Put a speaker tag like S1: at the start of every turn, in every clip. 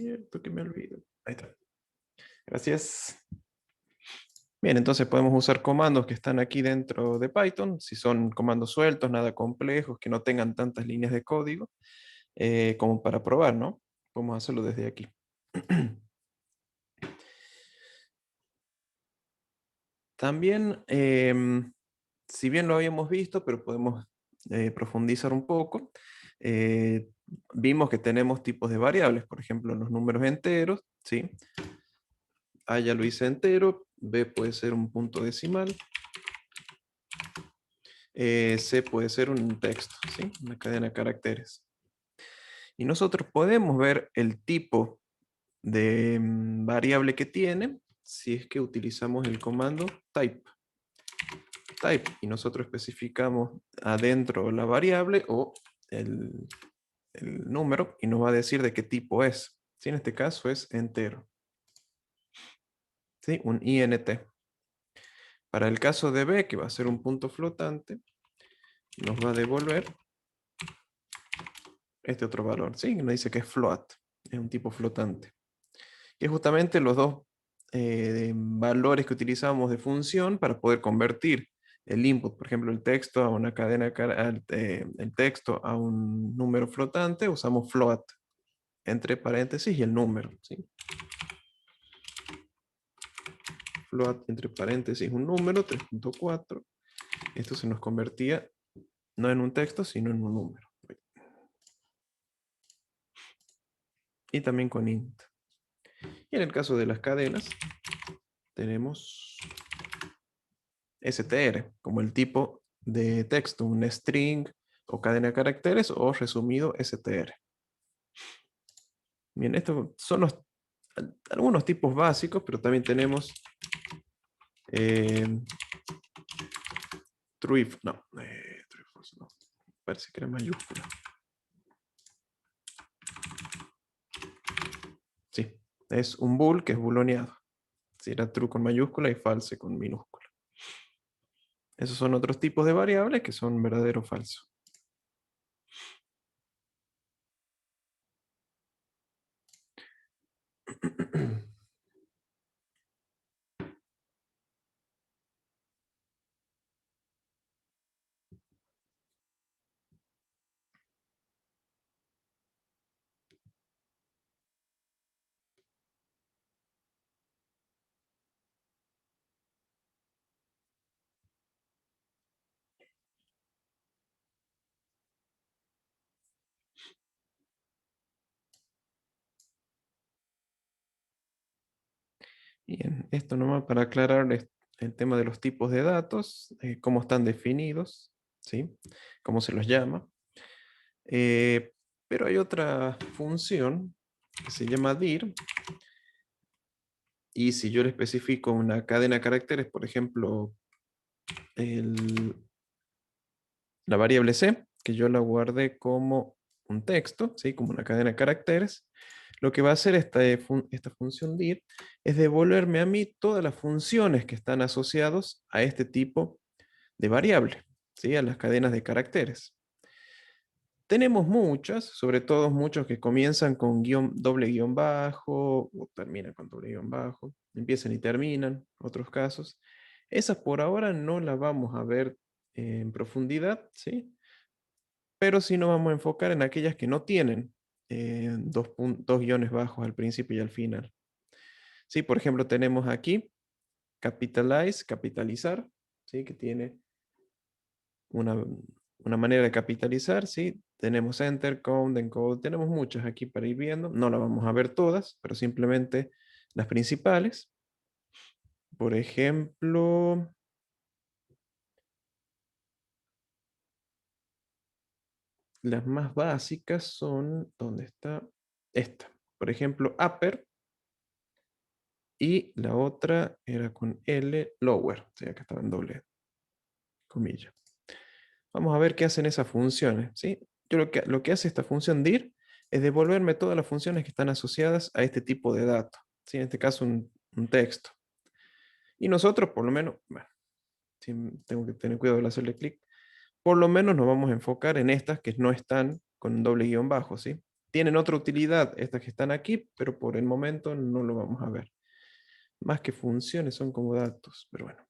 S1: Cierto que me olvido. Ahí está. Gracias. Bien, entonces podemos usar comandos que están aquí dentro de Python, si son comandos sueltos, nada complejos, que no tengan tantas líneas de código, como para probar, ¿no? Podemos hacerlo desde aquí. También, si bien lo habíamos visto, pero podemos profundizar un poco, eh, vimos que tenemos tipos de variables, por ejemplo, los números enteros, ¿sí? A ya lo hice entero, B puede ser un punto decimal, C puede ser un texto, ¿sí? Una cadena de caracteres. Y nosotros podemos ver el tipo de variable que tiene si es que utilizamos el comando type. Y nosotros especificamos adentro la variable o el, el número y nos va a decir de qué tipo es. ¿Sí? En este caso es entero. ¿Sí? Un int. Para el caso de b, que va a ser un punto flotante, nos va a devolver este otro valor. ¿Sí? Nos dice que es float, es un tipo flotante. Y es justamente los dos valores que utilizamos de función para poder convertir el input, por ejemplo, el texto a una cadena, el texto a un número flotante, usamos float entre paréntesis y el número, ¿sí? Float entre paréntesis un número, 3.4. Esto se nos convertía no en un texto, sino en un número. Y también con int. Y en el caso de las cadenas, tenemos str como el tipo de texto, un string o cadena de caracteres o resumido str. Bien, estos son algunos tipos básicos, pero también tenemos true no, true false no, parece que era mayúscula. Sí, es un bool que es booleaneado. Si era true con mayúscula y false con minúscula. Esos son otros tipos de variables que son verdadero o falso. Bien, esto nomás para aclarar el tema de los tipos de datos, cómo están definidos, ¿sí? Cómo se los llama. Pero hay otra función que se llama dir, y si yo le especifico una cadena de caracteres, por ejemplo, la variable c, que yo la guardé como un texto, ¿sí? Como una cadena de caracteres, lo que va a hacer esta función dir es devolverme a mí todas las funciones que están asociadas a este tipo de variable, ¿sí? A las cadenas de caracteres. Tenemos muchas, sobre todo muchos que comienzan con doble guión bajo, o terminan con doble guión bajo, empiezan y terminan, otros casos. Esas por ahora no las vamos a ver en profundidad, ¿sí? Pero sí nos vamos a enfocar en aquellas que no tienen dos guiones bajos al principio y al final. Sí, por ejemplo, tenemos aquí capitalize, capitalizar, ¿sí? Que tiene una manera de capitalizar, ¿sí? Tenemos enter, count, encode, tenemos muchas aquí para ir viendo. No las vamos a ver todas, pero simplemente las principales. Por ejemplo, las más básicas son, ¿dónde está? Esta. Por ejemplo, upper, y la otra era con L, lower, o sea que estaba en doble comilla. Vamos a ver qué hacen esas funciones, ¿sí? Yo lo que hace esta función dir es devolverme todas las funciones que están asociadas a este tipo de dato, ¿sí? En este caso un texto. Y nosotros, por lo menos, bueno, sí, tengo que tener cuidado al hacerle clic, por lo menos nos vamos a enfocar en estas que no están con doble guión bajo, ¿sí? Tienen otra utilidad estas que están aquí, pero por el momento no lo vamos a ver. Más que funciones, son como datos, pero bueno.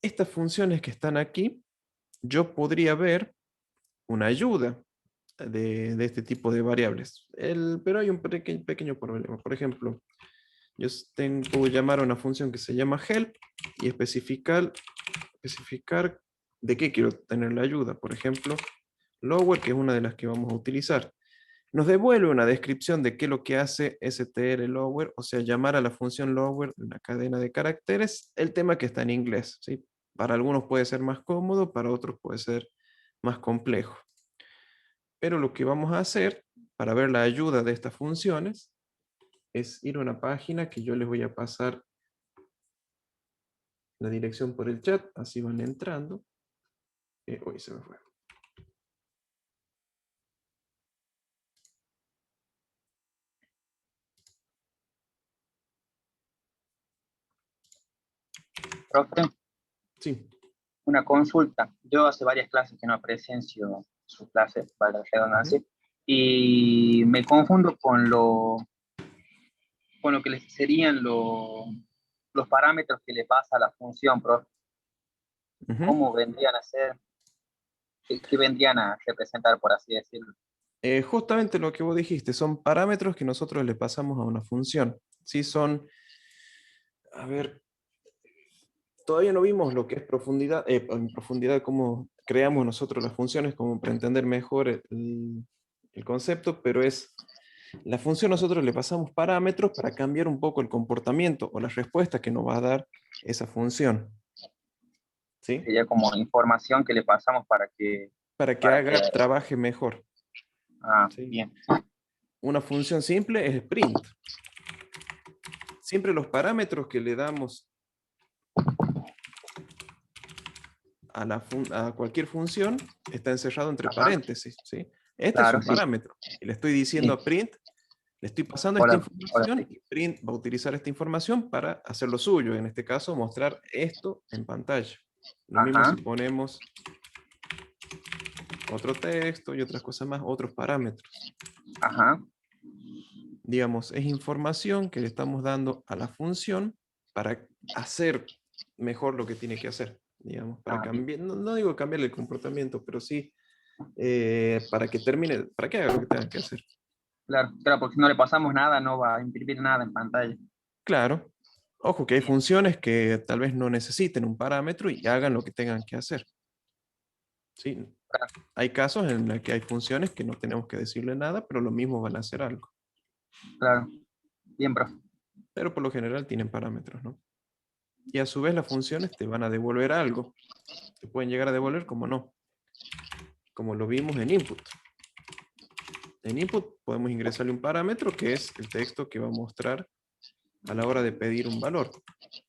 S1: Estas funciones que están aquí, yo podría ver una ayuda de este tipo de variables. Pero hay un pequeño problema. Por ejemplo, yo puedo llamar a una función que se llama help y especificar de qué quiero tener la ayuda. Por ejemplo, lower, que es una de las que vamos a utilizar. Nos devuelve una descripción de qué es lo que hace str lower, o sea, llamar a la función lower de una cadena de caracteres, el tema que está en inglés, ¿sí? Para algunos puede ser más cómodo, para otros puede ser más complejo. Pero lo que vamos a hacer para ver la ayuda de estas funciones es ir a una página que yo les voy a pasar la dirección por el chat, así van entrando. Uy, se me fue.
S2: Profe,
S1: Sí.
S2: una consulta. Yo hace varias clases que no presencio sus clases, para la redundancia,
S1: Ujú.
S2: y me confundo con lo que serían los parámetros que le pasa a la función, profe.
S1: Ujú.
S2: ¿Cómo vendrían a ser? ¿Qué vendrían a representar, por así decirlo?
S1: Justamente lo que vos dijiste, son parámetros que nosotros le pasamos a una función. Sí, son, a ver, todavía no vimos lo que es profundidad, en profundidad cómo creamos nosotros las funciones, como para entender mejor el concepto, pero es, la función nosotros le pasamos parámetros para cambiar un poco el comportamiento o la respuesta que nos va a dar esa función, ¿sí?
S2: Sería como información que le pasamos
S1: Para que
S2: para que,
S1: haga, trabaje mejor, ¿sí?
S2: bien,
S1: Una función simple es print. Siempre los parámetros que le damos a cualquier función está encerrado entre
S2: ajá,
S1: paréntesis, ¿sí? Este es
S2: claro,
S1: un
S2: sí,
S1: parámetro. Y le estoy diciendo
S2: sí,
S1: a print, le estoy pasando esta
S2: ahora, ahora
S1: información
S2: sí,
S1: y print va a utilizar esta información para hacer lo suyo. En este caso, mostrar esto en pantalla. Lo mismo si
S2: ajá,
S1: ponemos otro texto y otras cosas más, otros parámetros.
S2: ajá,
S1: Digamos, es información que le estamos dando a la función para hacer mejor lo que tiene que hacer. Digamos, para
S2: bien,
S1: cambiar, no digo cambiarle el comportamiento, pero sí para que termine, para que haga lo que tenga que hacer.
S2: claro, claro, porque si no le pasamos nada, no va a imprimir nada en pantalla.
S1: Claro, ojo que hay
S2: Bien,
S1: funciones que tal vez no necesiten un parámetro y hagan lo que tengan que hacer. ¿Sí?
S2: claro,
S1: Hay casos en los que hay funciones que no tenemos que decirle nada, pero lo mismo van a hacer algo.
S2: claro, bien, profe.
S1: Pero por lo general tienen parámetros, ¿no? Y a su vez las funciones te van a devolver algo. Te pueden llegar a devolver como no, como lo vimos en input. En input podemos ingresarle un parámetro que es el texto que va a mostrar a la hora de pedir un valor.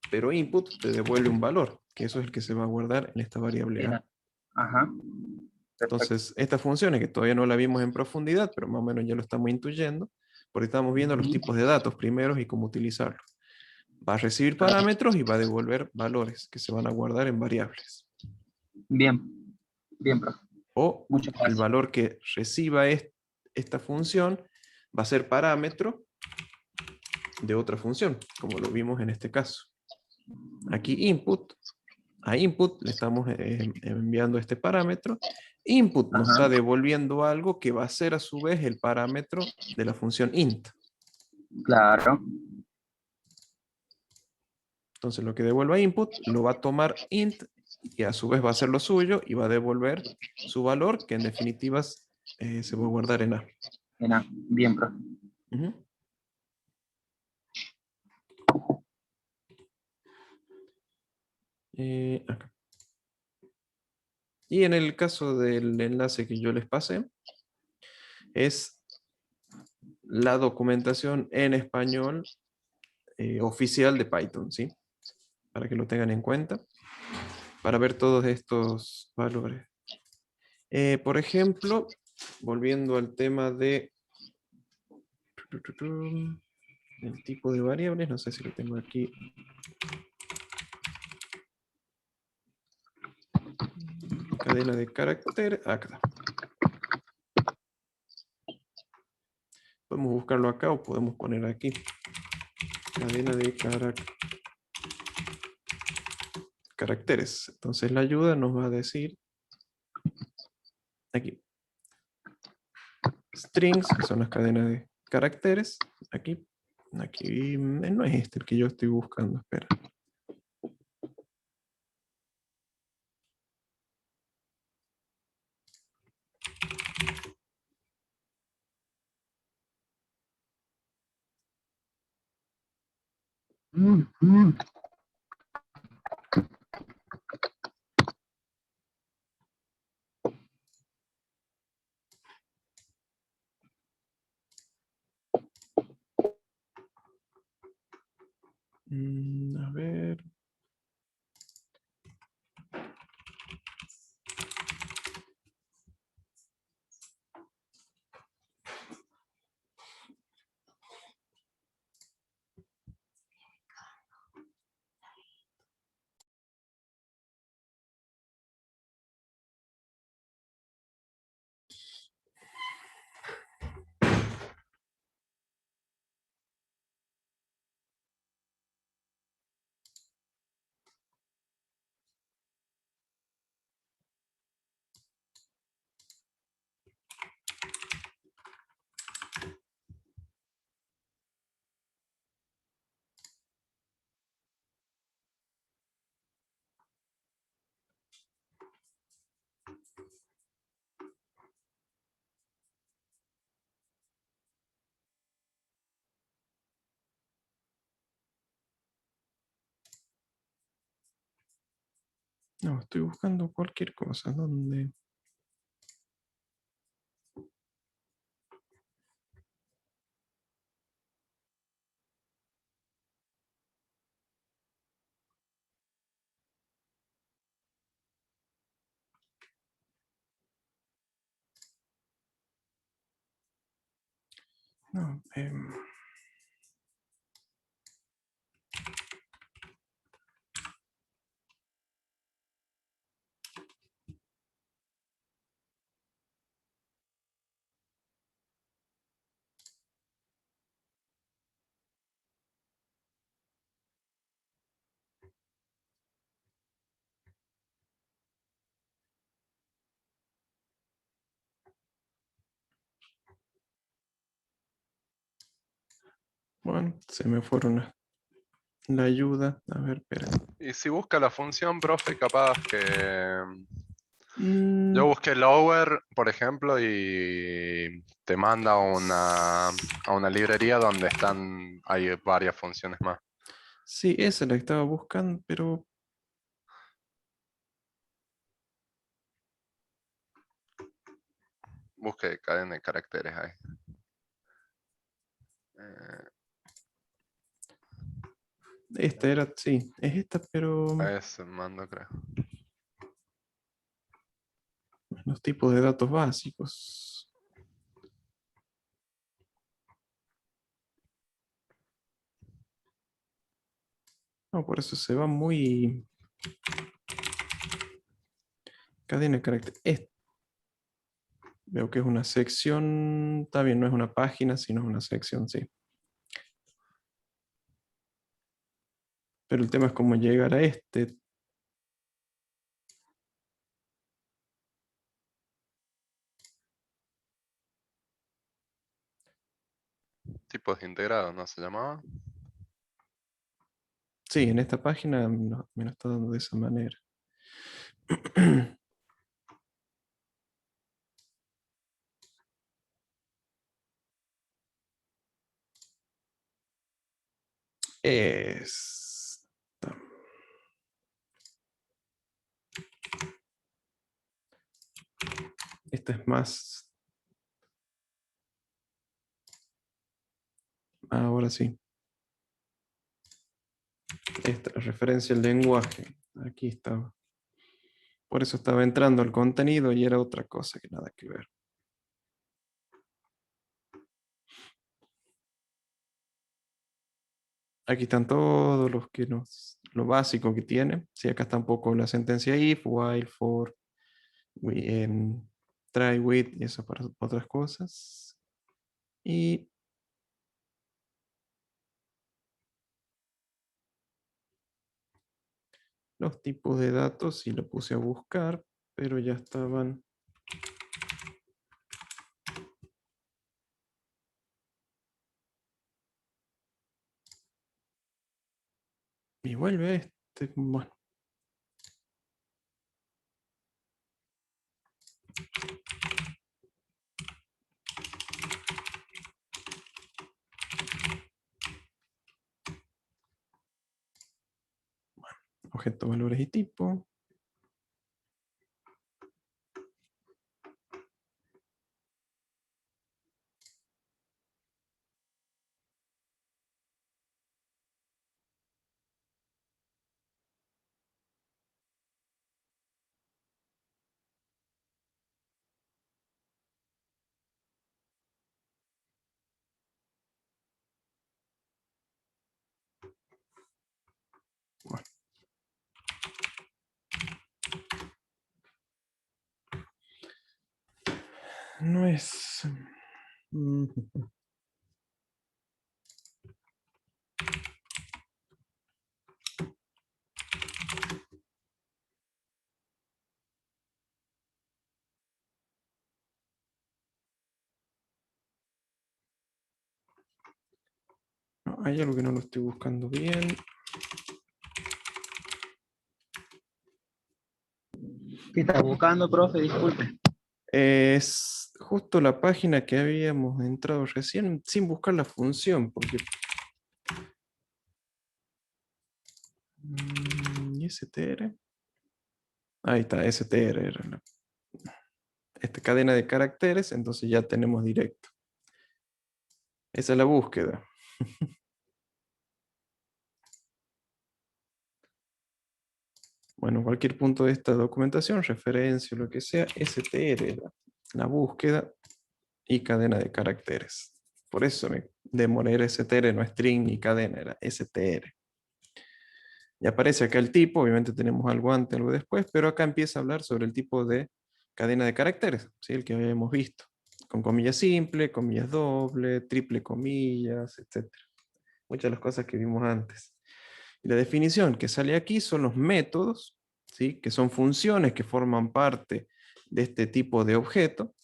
S1: Pero input te devuelve un valor, que eso es el que se va a guardar en esta variable
S2: Bien,
S1: A.
S2: ajá, perfecto.
S1: Entonces, estas funciones que todavía no la vimos en profundidad, pero más o menos ya lo estamos intuyendo, porque estamos viendo los
S2: Ujú,
S1: tipos de datos primeros y cómo utilizarlos. Va a recibir
S2: claro.
S1: parámetros y va a devolver valores que se van a guardar en variables.
S2: Bien, bien, profe.
S1: O
S2: Muchas
S1: el
S2: gracias.
S1: valor que reciba esta función va a ser parámetro de otra función, como lo vimos en este caso. Aquí input, a input le estamos enviando este parámetro. Input nos
S2: Ajá,
S1: está devolviendo algo que va a ser a su vez el parámetro de la función int.
S2: claro.
S1: Entonces lo que devuelva input lo va a tomar int y a su vez va a hacer lo suyo y va a devolver su valor que en definitiva se va a guardar en A.
S2: Bien, bien, profe.
S1: Ujú. Acá. Y en el caso del enlace que yo les pasé, es la documentación en español oficial de Python, ¿sí? Para que lo tengan en cuenta, para ver todos estos valores. Por ejemplo, volviendo al tema de el tipo de variables, no sé si lo tengo aquí. cadena de caracteres, acá. Podemos buscarlo acá o podemos poner aquí. Cadena de caracteres. Entonces la ayuda nos va a decir aquí. Strings, que son las cadenas de caracteres. Aquí no es este el que yo estoy buscando, espera. A ver. No, estoy buscando cualquier cosa. ¿Dónde? No, bueno, se me fueron la ayuda. A ver, espera.
S3: Y si busca la función, profe, capaz que...
S1: Mm,
S3: Yo busqué lower, por ejemplo, y te manda a una librería donde hay varias funciones más.
S1: sí, esa es la que estaba buscando, pero
S3: Busque cadena de caracteres ahí. Eh,
S1: esta era, sí, es esta, pero
S3: ese mando, creo.
S1: los tipos de datos básicos. No, por eso se va muy... Cadena de caracteres. Veo que es una sección, está bien, no es una página, sino es una sección, sí. Pero el tema es cómo llegar a este.
S3: Tipos de integrado, ¿no se llamaba?
S1: Sí, en esta página me lo está dando de esa manera. Esta. Esta es más... Ahora sí. Esta, la referencia al lenguaje. Aquí estaba. Por eso estaba entrando al contenido y era otra cosa que nada que ver. Aquí están todos los lo básico que tiene. Sí, acá está un poco la sentencia if, while, for. en try with y eso para otras cosas. Y los tipos de datos sí lo puse a buscar, pero ya estaban. Y vuelve este. Bueno. Objeto, valores y tipo. Bueno. No es. mm, no, hay algo que no lo estoy buscando bien.
S2: ¿Qué está buscando, profe? Disculpe.
S1: Es justo la página que habíamos entrado recién sin buscar la función, porque. ¿Y str? Ahí está, str era esta cadena de caracteres, entonces ya tenemos directo. Esa es la búsqueda. Bueno, cualquier punto de esta documentación, referencia o lo que sea, str, la búsqueda y cadena de caracteres. Por eso me demoré, era str, no string ni cadena, era str. Y aparece acá el tipo, obviamente tenemos algo antes, algo después, pero acá empieza a hablar sobre el tipo de cadena de caracteres, ¿sí? El que habíamos visto, con comillas simple, comillas doble, triple comillas, etc. Muchas de las cosas que vimos antes. Y la definición que sale aquí son los métodos, ¿sí? Que son funciones que forman parte de este tipo de objeto.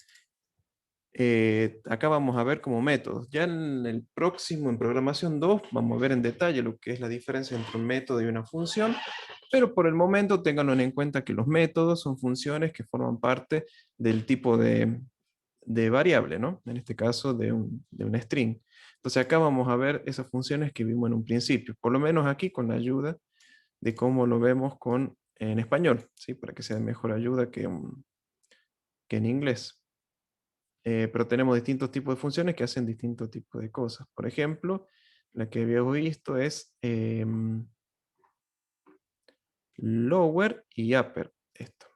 S1: Acá vamos a ver como métodos. Ya en el próximo, en programación 2, vamos a ver en detalle lo que es la diferencia entre un método y una función, pero por el momento ténganlo en cuenta que los métodos son funciones que forman parte del tipo de variable, ¿no? En este caso de un string. Entonces acá vamos a ver esas funciones que vimos en un principio, por lo menos aquí con la ayuda de cómo lo vemos en español, ¿sí? Para que sea de mejor ayuda que en inglés. Pero tenemos distintos tipos de funciones que hacen distintos tipos de cosas. Por ejemplo, la que habíamos visto es lower y upper. Esto.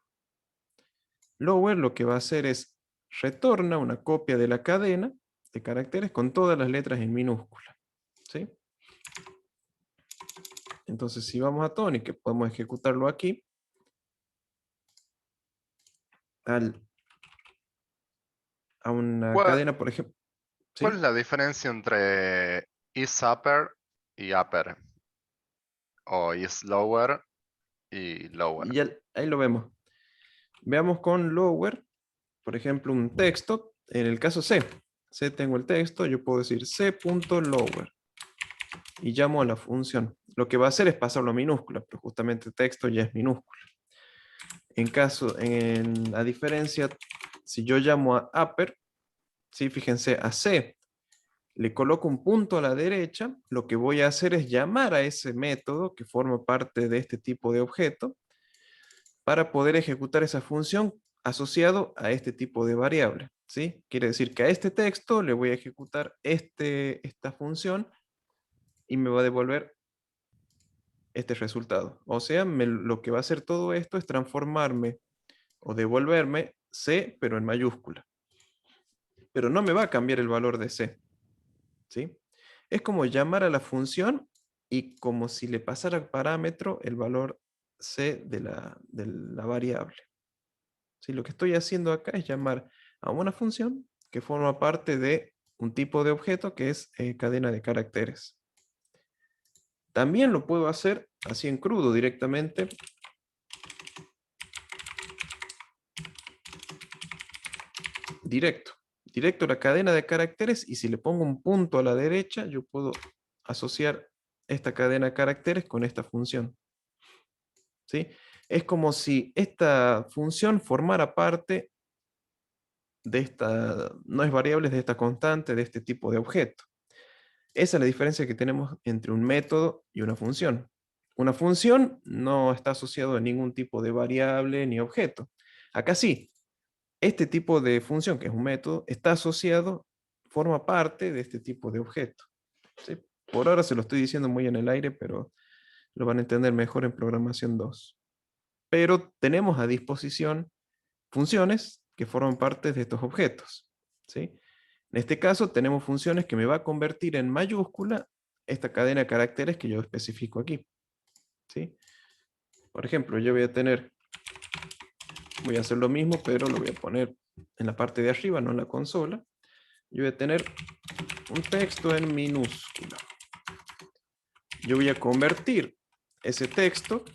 S1: Lower lo que va a hacer es retorna una copia de la cadena de caracteres con todas las letras en minúscula. ¿Sí? Entonces, si vamos a Tony, que podemos ejecutarlo aquí, a una
S3: ¿Cuál,
S1: cadena, por ejemplo.
S3: cuál es
S1: ¿Sí?
S3: la diferencia entre isUpper y upper? O isLower y lower.
S1: Y ya, ahí lo vemos. Veamos con lower, por ejemplo, un texto. En el caso C, C tengo el texto, yo puedo decir C.lower y llamo a la función. Lo que va a hacer es pasarlo a minúscula, pero justamente texto ya es minúscula. A diferencia, si yo llamo a upper, ¿sí? Fíjense, a C le coloco un punto a la derecha, lo que voy a hacer es llamar a ese método que forma parte de este tipo de objeto para poder ejecutar esa función asociado a este tipo de variable. ¿Sí? Quiere decir que a este texto le voy a ejecutar esta función y me va a devolver este resultado. O sea, lo que va a hacer todo esto es transformarme o devolverme C, pero en mayúscula. Pero no me va a cambiar el valor de C. ¿Sí? Es como llamar a la función y como si le pasara parámetro el valor C de la variable. ¿sí? Lo que estoy haciendo acá es llamar a una función que forma parte de un tipo de objeto que es cadena de caracteres. También lo puedo hacer así en crudo directamente. Directo a la cadena de caracteres, y si le pongo un punto a la derecha, yo puedo asociar esta cadena de caracteres con esta función. ¿Sí? Es como si esta función formara parte de esta, no es variables, de esta constante, de este tipo de objeto. Esa es la diferencia que tenemos entre un método y una función. Una función no está asociado a ningún tipo de variable ni objeto. Acá sí, este tipo de función, que es un método, está asociado, forma parte de este tipo de objeto. ¿Sí? Por ahora se lo estoy diciendo muy en el aire, pero lo van a entender mejor en programación 2. Pero tenemos a disposición funciones que forman parte de estos objetos. ¿Sí? En este caso tenemos funciones que me va a convertir en mayúscula esta cadena de caracteres que yo especifico aquí. ¿Sí? Por ejemplo, yo voy a hacer lo mismo, pero lo voy a poner en la parte de arriba, no en la consola. Yo voy a tener un texto en minúscula. Yo voy a convertir ese texto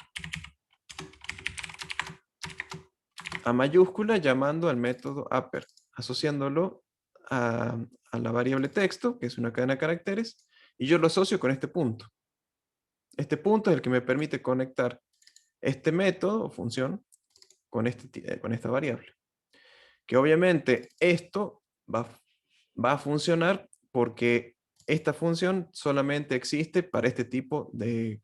S1: a mayúscula llamando al método upper, asociándolo a la variable texto, que es una cadena de caracteres, y yo lo asocio con este punto. Este punto es el que me permite conectar este método o función con esta variable. Que obviamente esto va a funcionar porque esta función solamente existe para este tipo de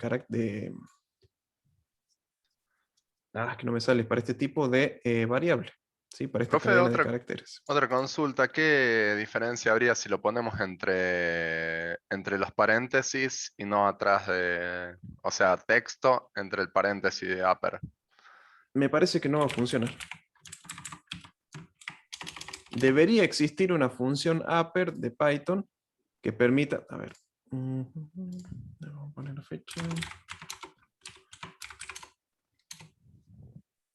S1: que no me sale, para este tipo de variable, ¿sí? Para esta
S3: Profe,
S1: cadena de caracteres.
S3: otra consulta, ¿qué diferencia habría si lo ponemos entre los paréntesis y no atrás de, o sea, texto entre el paréntesis de upper?
S1: Me parece que no va a funcionar. Debería existir una función upper de Python que permita, a ver, vamos a poner la fecha.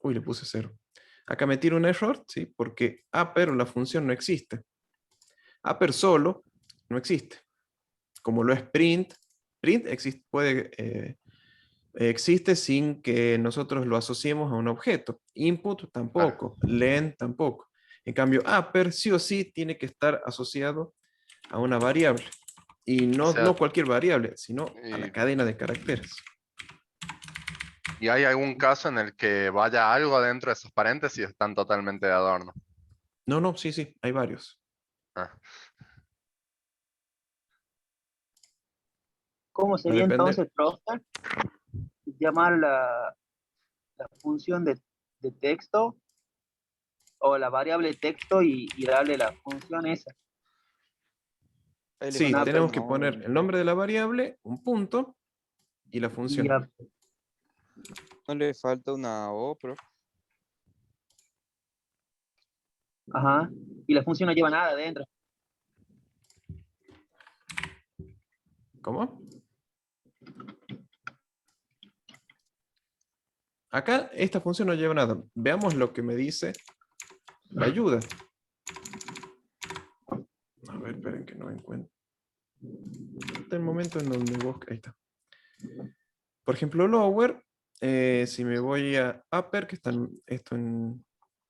S1: Uy, le puse 0. Acá me tiro un error, ¿sí? Porque upper o la función no existe. Upper solo no existe. Como lo es print, print existe sin que nosotros lo asociemos a un objeto. Input tampoco, len tampoco. En cambio, upper sí o sí tiene que estar asociado a una variable. Y
S3: O
S1: no,
S3: sea,
S1: no cualquier variable, sino a la
S3: y,
S1: cadena de caracteres.
S3: ¿y hay algún caso en el que vaya algo dentro de esos paréntesis y están totalmente de adorno?
S1: No, no, sí, sí, hay varios.
S3: Ah,
S2: ¿Cómo
S1: Va a
S2: sería
S1: depender.
S2: entonces, profe, llamar la función de texto o la variable texto y darle la función esa
S4: Ahí le
S2: con
S1: Sí,
S4: falta
S2: upper?
S1: tenemos
S4: una
S1: que
S4: O.
S1: poner el nombre de la variable, un punto y la
S2: Y,
S1: función.
S4: No le falta una O, pero
S2: ajá, y la función no lleva nada adentro.
S1: ¿Cómo? Acá esta función no lleva nada. Veamos lo que me dice la ayuda. A ver, esperen que no encuentro. Este el momento en donde ahí está. Por ejemplo, lower, si me voy a upper, que están esto en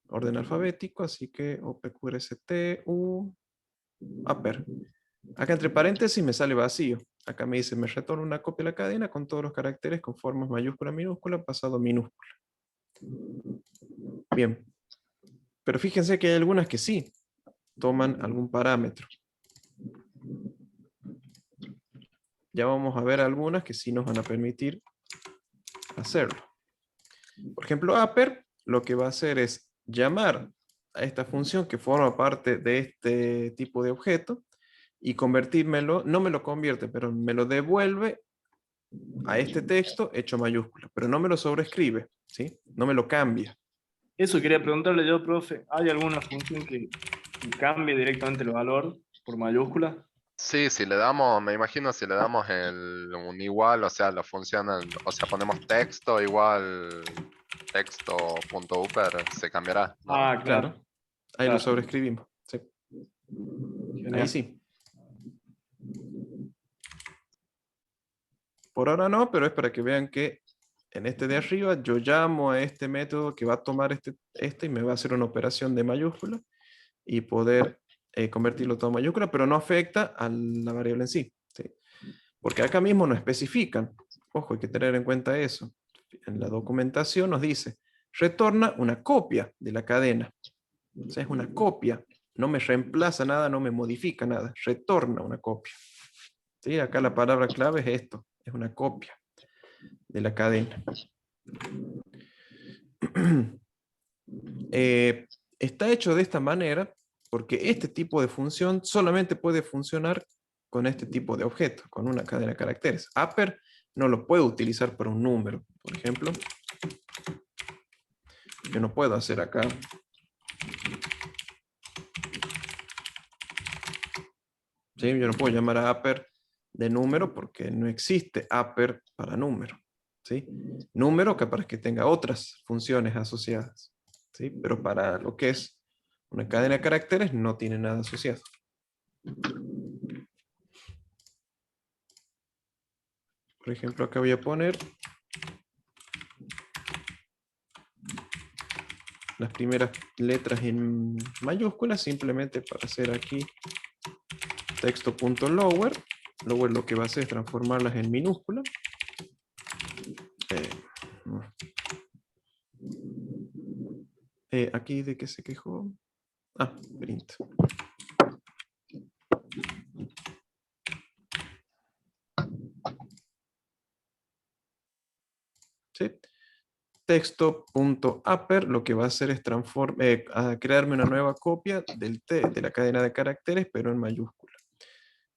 S1: orden alfabético, así que OPQRST, U, upper. Acá entre paréntesis me sale vacío. Acá me dice, me retorna una copia de la cadena con todos los caracteres con formas mayúscula, minúscula, pasado minúscula. Bien. Pero fíjense que hay algunas que sí toman algún parámetro. Ya vamos a ver algunas que sí nos van a permitir hacerlo. Por ejemplo, upper lo que va a hacer es llamar a esta función que forma parte de este tipo de objeto y convertírmelo, no me lo convierte, pero me lo devuelve a este texto hecho mayúscula, pero no me lo sobrescribe, ¿sí? No me lo cambia.
S5: Eso quería preguntarle yo, profe. ¿Hay alguna función que cambie directamente el valor por mayúscula?
S3: sí, si le damos, me imagino si le damos un igual, o sea, la función, o sea, ponemos texto igual texto.upper se cambiará, ¿no?
S5: Ah, claro.
S1: Claro. Ahí lo
S5: Claro.
S1: sobreescribimos. Sí.
S5: Genial.
S1: Ahí sí. Por ahora no, pero es para que vean que en este de arriba yo llamo a este método que va a tomar este y me va a hacer una operación de mayúscula y poder convertirlo todo a mayúscula, pero no afecta a la variable en sí. ¿Sí? Porque acá mismo no especifican. Ojo, hay que tener en cuenta eso. En la documentación nos dice, retorna una copia de la cadena. O sea, es una copia. No me reemplaza nada, no me modifica nada. Retorna una copia. ¿Sí? Acá la palabra clave es esto. Es una copia de la cadena. Está hecho de esta manera porque este tipo de función solamente puede funcionar con este tipo de objeto, con una cadena de caracteres. Upper no lo puedo utilizar para un número, por ejemplo. Yo no puedo hacer acá. ¿Sí? Yo no puedo llamar a upper de número porque no existe upper para número. ¿Sí? Número capaz que tenga otras funciones asociadas. ¿Sí? Pero para lo que es una cadena de caracteres no tiene nada asociado. Por ejemplo, acá voy a poner las primeras letras en mayúsculas, simplemente para hacer aquí texto.lower. Lower lo que va a hacer es transformarlas en minúsculas. Aquí de qué se quejó. Ah, print. ¿Sí? Texto.upper lo que va a hacer es crearme una nueva copia de la cadena de caracteres, pero en mayúscula.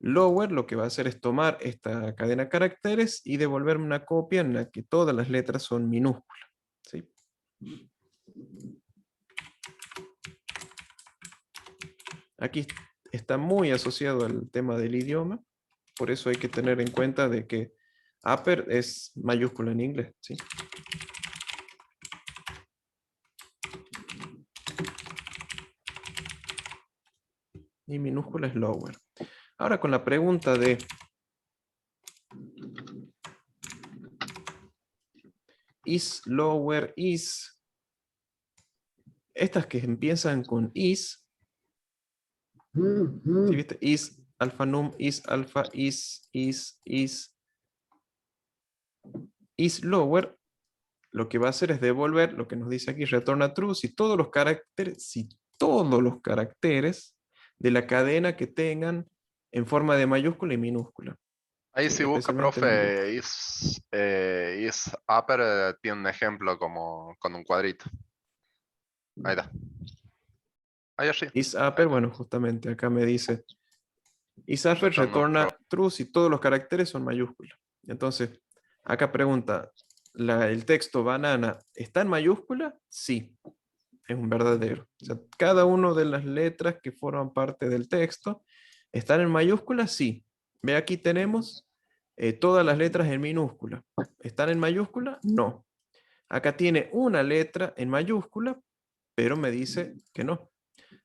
S1: Lower lo que va a hacer es tomar esta cadena de caracteres y devolverme una copia en la que todas las letras son minúsculas. ¿Sí? Aquí está muy asociado al tema del idioma, por eso hay que tener en cuenta de que upper es mayúscula en inglés. ¿Sí? Y minúscula es lower. Ahora con la pregunta de is, lower, is. Estas que empiezan con is. ¿Sí viste? Is, alfa num, is, alfa, is lower. Lo que va a hacer es devolver lo que nos dice aquí, retorna true, si todos los caracteres de la cadena que tengan en forma de mayúscula y minúscula.
S3: Ahí
S1: Sí,
S3: si busca,
S1: especialmente en mayúscula.
S3: profe, is upper tiene un ejemplo como con un cuadrito. Ahí está. Ahí allí.
S1: Is upper, bueno, justamente acá me dice is upper retorna true si todos los caracteres son mayúsculas. Entonces, acá pregunta, ¿el texto banana está en mayúscula? Sí, es un verdadero. O sea, cada una de las letras que forman parte del texto están en mayúscula, sí. Ve, aquí tenemos todas las letras en minúscula. ¿Están en mayúscula? No. Acá tiene una letra en mayúscula, pero me dice que no.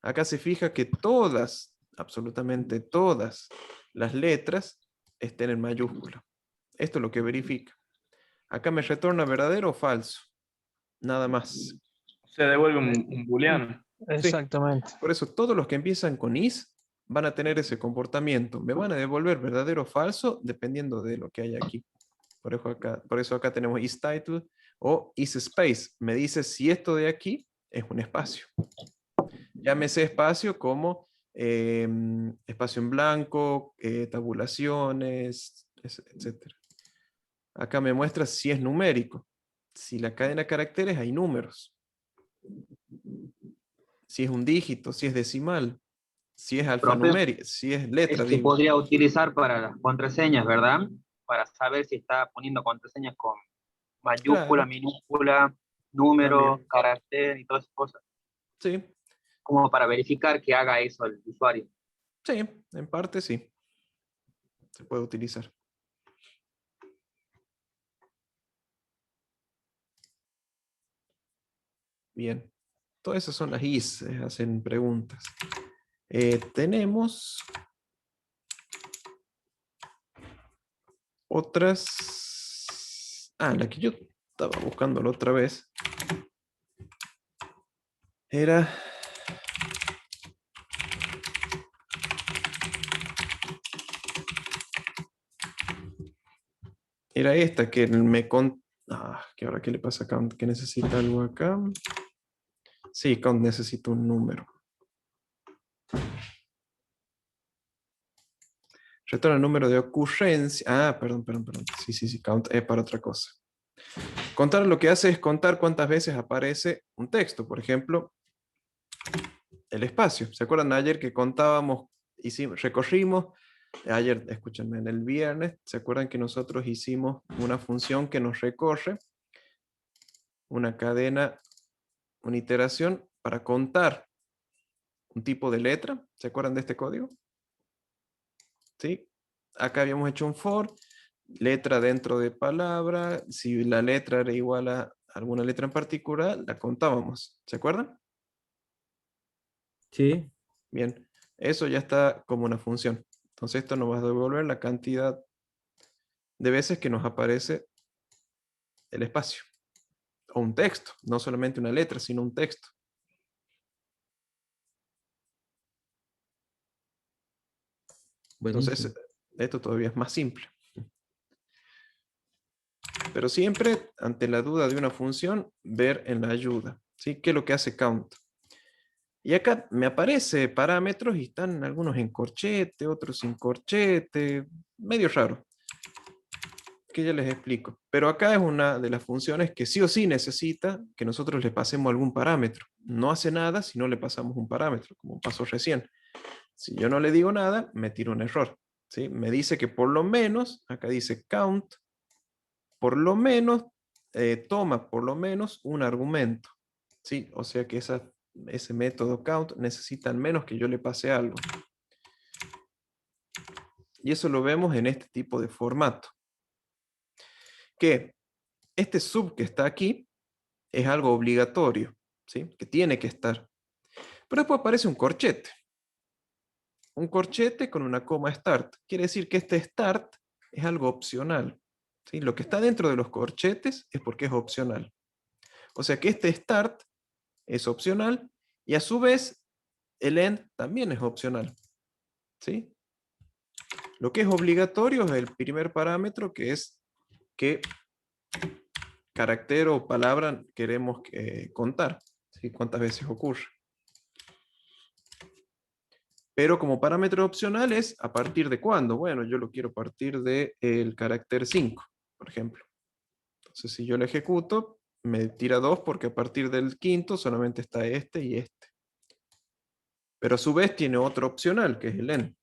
S1: Acá se fija que todas, absolutamente todas las letras estén en mayúscula. Esto es lo que verifica. Acá me retorna verdadero o falso. Nada más.
S5: Se devuelve un booleano.
S6: Exactamente.
S1: Por eso todos los que empiezan con is van a tener ese comportamiento. Me van a devolver verdadero o falso dependiendo de lo que hay aquí. Por eso acá tenemos isTitle o isSpace. Me dice si esto de aquí es un espacio. Llámese espacio como espacio en blanco, tabulaciones, etc. Acá me muestra si es numérico. Si la cadena de caracteres hay números. Si es un dígito, si es decimal, si es alfanumérico, si es letra,
S2: Eso se
S1: digo.
S2: podría utilizar para las contraseñas, ¿verdad? Para saber si está poniendo contraseñas con mayúscula,
S1: Claro,
S2: minúscula, número,
S1: también.
S2: carácter y todas esas cosas.
S1: Sí,
S2: Como para verificar que haga eso el usuario.
S1: sí, en parte sí. Se puede utilizar. Bien. Todas esas son las is, hacen preguntas. Tenemos otras. La que yo estaba buscando la otra vez. Era. Era esta que me que ahora qué le pasa a Count, que necesita algo acá. Sí, Count necesita un número. Retorna el número de ocurrencia. Perdón. Sí, Count es para otra cosa. Contar lo que hace es contar cuántas veces aparece un texto. Por ejemplo, el espacio. ¿Se acuerdan ayer que contábamos, recorrimos? Ayer, escúchenme, en el viernes, ¿se acuerdan que nosotros hicimos una función que nos recorre una cadena, una iteración para contar un tipo de letra? ¿Se acuerdan de este código? ¿Sí? Acá habíamos hecho un for, letra dentro de palabra. Si la letra era igual a alguna letra en particular, la contábamos. ¿Se acuerdan?
S6: Sí.
S1: Bien, eso ya está como una función. Entonces esto nos va a devolver la cantidad de veces que nos aparece el espacio. O un texto, no solamente una letra, sino un texto.
S6: Buenísimo.
S1: Entonces, esto todavía es más simple. Pero siempre, ante la duda de una función, ver en la ayuda. ¿Sí? ¿Qué es lo que hace count? Y acá me aparece parámetros y están algunos en corchete, otros sin corchete, medio raro. Que ya les explico. Pero acá es una de las funciones que sí o sí necesita que nosotros le pasemos algún parámetro. No hace nada si no le pasamos un parámetro, como pasó recién. Si yo no le digo nada, me tira un error. ¿Sí? Me dice que por lo menos, acá dice count, por lo menos, toma por lo menos un argumento. ¿Sí? O sea que ese método count necesita al menos que yo le pase algo. Y eso lo vemos en este tipo de formato. Que este sub que está aquí es algo obligatorio, ¿sí? Que tiene que estar. Pero después aparece un corchete. Un corchete con una coma start. Quiere decir que este start es algo opcional. ¿Sí? Lo que está dentro de los corchetes es porque es opcional. O sea que este start es opcional y a su vez el end también es opcional. ¿Sí? Lo que es obligatorio es el primer parámetro, que es qué carácter o palabra queremos contar. ¿Sí? Cuántas veces ocurre. Pero como parámetro opcional es a partir de cuándo. Bueno, yo lo quiero a partir del carácter 5, por ejemplo. Entonces, si yo lo ejecuto, me tira 2 porque a partir del quinto solamente está este y este. Pero a su vez tiene otro opcional, que es el end.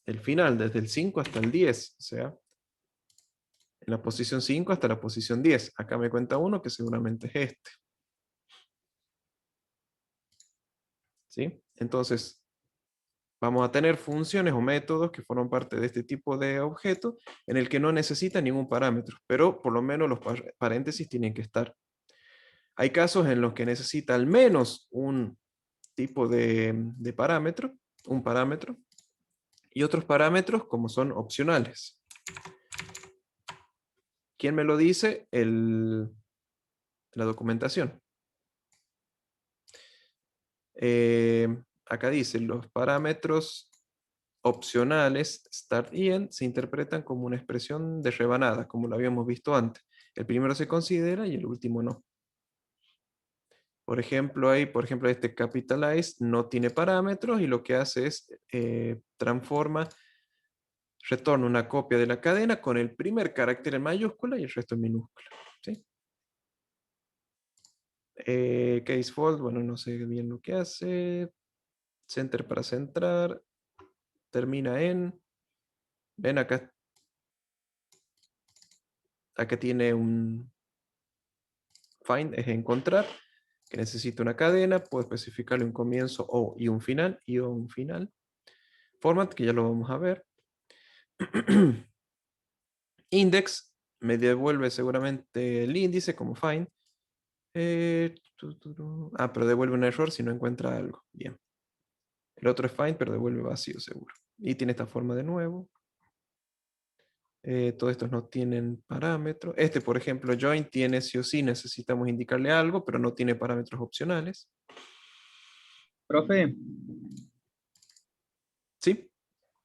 S1: El final, desde el 5 hasta el 10. O sea, en la posición 5 hasta la posición 10. Acá me cuenta uno que seguramente es este. ¿Sí? Entonces, vamos a tener funciones o métodos que forman parte de este tipo de objeto en el que no necesita ningún parámetro, pero por lo menos los paréntesis tienen que estar. Hay casos en los que necesita al menos un tipo de parámetro, un parámetro, y otros parámetros como son opcionales. ¿Quién me lo dice? La documentación. Acá dice, los parámetros opcionales start y end se interpretan como una expresión de rebanada, como lo habíamos visto antes. El primero se considera y el último no. Por ejemplo, este capitalize no tiene parámetros y lo que hace es retorna una copia de la cadena con el primer carácter en mayúscula y el resto en minúscula. ¿Sí? Case fold, bueno, no sé bien lo que hace. Center para centrar. Termina en. Ven acá. Acá tiene un find, es encontrar, que necesita una cadena. Puedo especificarle un comienzo y un final. Format, que ya lo vamos a ver. Index me devuelve seguramente el índice como find. Pero devuelve un error si no encuentra algo. Bien. El otro es find, pero devuelve vacío seguro. Y tiene esta forma de nuevo. Todos estos no tienen parámetros. Este, por ejemplo, join tiene sí o sí, necesitamos indicarle algo, pero no tiene parámetros opcionales.
S6: Profe,
S1: ¿Sí?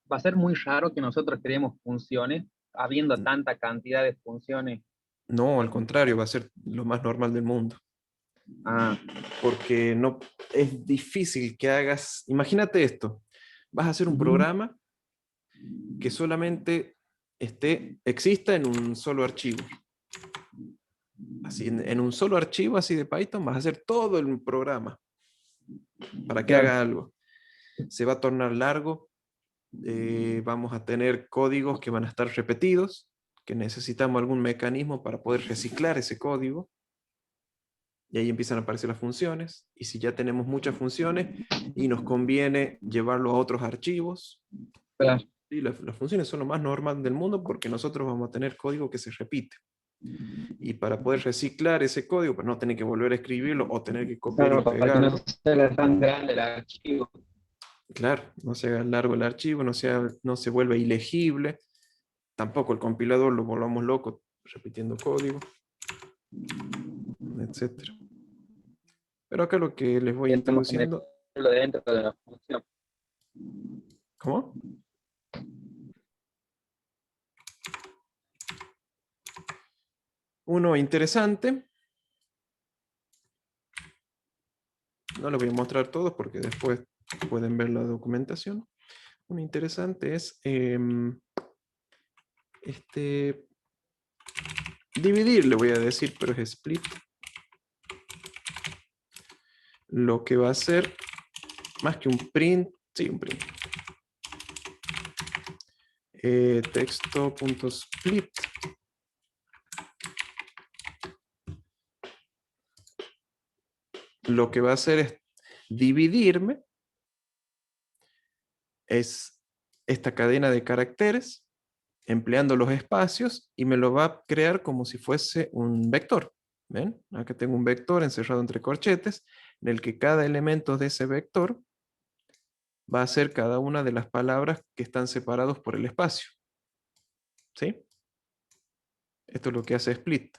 S6: va a ser muy raro que nosotros creemos funciones, habiendo
S1: Mm.
S6: tanta cantidad de funciones.
S1: No, al contrario, va a ser lo más normal del mundo.
S6: Ah,
S1: Porque no, es difícil que hagas... Imagínate esto. Vas a hacer un
S6: Ujú.
S1: programa que solamente exista en un solo archivo. Así, en un solo archivo así de Python vas a hacer todo el programa para que
S6: claro.
S1: haga algo. Se va a tornar largo, vamos a tener códigos que van a estar repetidos, que necesitamos algún mecanismo para poder reciclar ese código, y ahí empiezan a aparecer las funciones, y si ya tenemos muchas funciones y nos conviene llevarlo a otros archivos,
S6: Claro.
S1: y las funciones son lo más normal del mundo porque nosotros vamos a tener código que se repite. Y para poder reciclar ese código, pues no tener que volver a escribirlo o tener que copiar
S6: Claro,
S1: y
S6: para que no
S1: pegarlo.
S6: sea tan grande el archivo.
S1: Claro, no se haga largo el archivo, no se vuelve ilegible. Tampoco el compilador lo volvamos loco repitiendo código, etc. Pero acá lo que les voy
S6: Y tenemos que
S1: introduciendo...
S6: meterlo dentro de la función.
S1: ¿Cómo? Uno interesante. No lo voy a mostrar todos porque después pueden ver la documentación. Uno interesante es dividir, le voy a decir, pero es split. Lo que va a hacer, más que un print, sí, un print. Texto.split. Lo que va a hacer es dividirme es esta cadena de caracteres empleando los espacios y me lo va a crear como si fuese un vector. ¿Ven? Acá tengo un vector encerrado entre corchetes en el que cada elemento de ese vector va a ser cada una de las palabras que están separados por el espacio. ¿Sí? Esto es lo que hace split.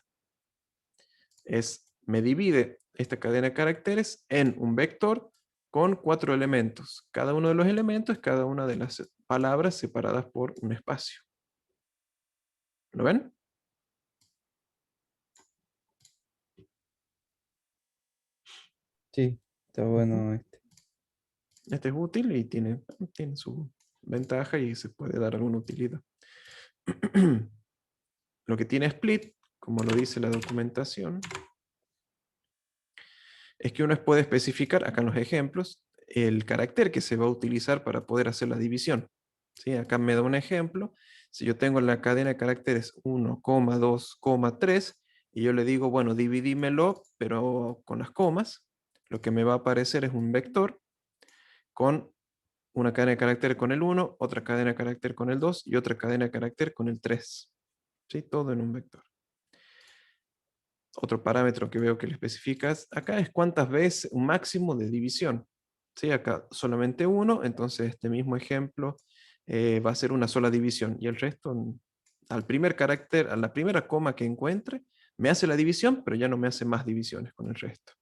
S1: Me divide esta cadena de caracteres en un vector con 4 elementos. Cada uno de los elementos es cada una de las palabras separadas por un espacio. ¿Lo ven?
S4: Sí, está bueno este.
S1: Este es útil y tiene su ventaja y se puede dar alguna utilidad. Lo que tiene split, como lo dice la documentación, es que uno puede especificar, acá en los ejemplos, el carácter que se va a utilizar para poder hacer la división. ¿Sí? Acá me da un ejemplo. Si yo tengo la cadena de caracteres 1, 2, 3, y yo le digo, bueno, dividímelo, pero con las comas, lo que me va a aparecer es un vector con una cadena de carácter con el 1, otra cadena de carácter con el 2 y otra cadena de carácter con el 3. ¿Sí? Todo en un vector. Otro parámetro que veo que le especificas acá es cuántas veces un máximo de división. ¿Sí? Acá solamente uno, entonces este mismo ejemplo va a ser una sola división y el resto al primer carácter, a la primera coma que encuentre, me hace la división, pero ya no me hace más divisiones con el resto.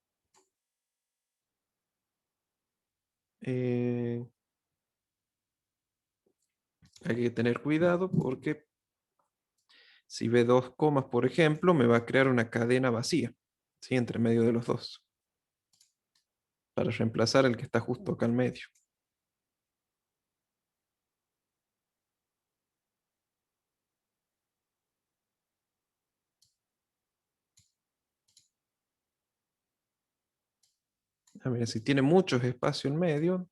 S1: Hay que tener cuidado porque si ve 2 comas, por ejemplo, me va a crear una cadena vacía, ¿sí? Entre medio de los dos, para reemplazar el que está justo acá al medio. A ver, si tiene muchos espacios en medio,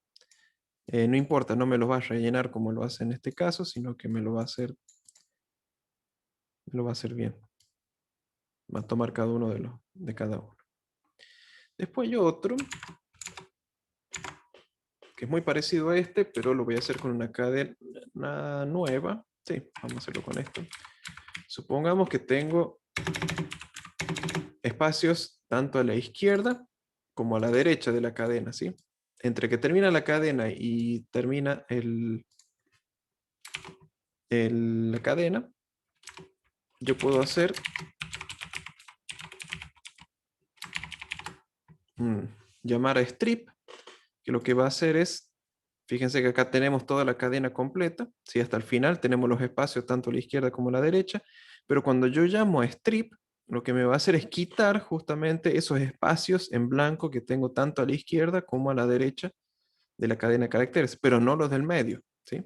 S1: no importa, no me los va a rellenar como lo hace en este caso, sino que me lo va a hacer bien. Va a tomar cada uno de cada uno. Después hay otro, que es muy parecido a este, pero lo voy a hacer con una cadena nueva. Sí, vamos a hacerlo con esto. Supongamos que tengo espacios tanto a la izquierda como a la derecha de la cadena, ¿sí? Entre que termina la cadena y termina la cadena, yo puedo hacer llamar a strip, que lo que va a hacer es, fíjense que acá tenemos toda la cadena completa, ¿sí? Hasta el final tenemos los espacios tanto a la izquierda como a la derecha, pero cuando yo llamo a strip, lo que me va a hacer es quitar justamente esos espacios en blanco que tengo tanto a la izquierda como a la derecha de la cadena de caracteres, pero no los del medio, ¿sí?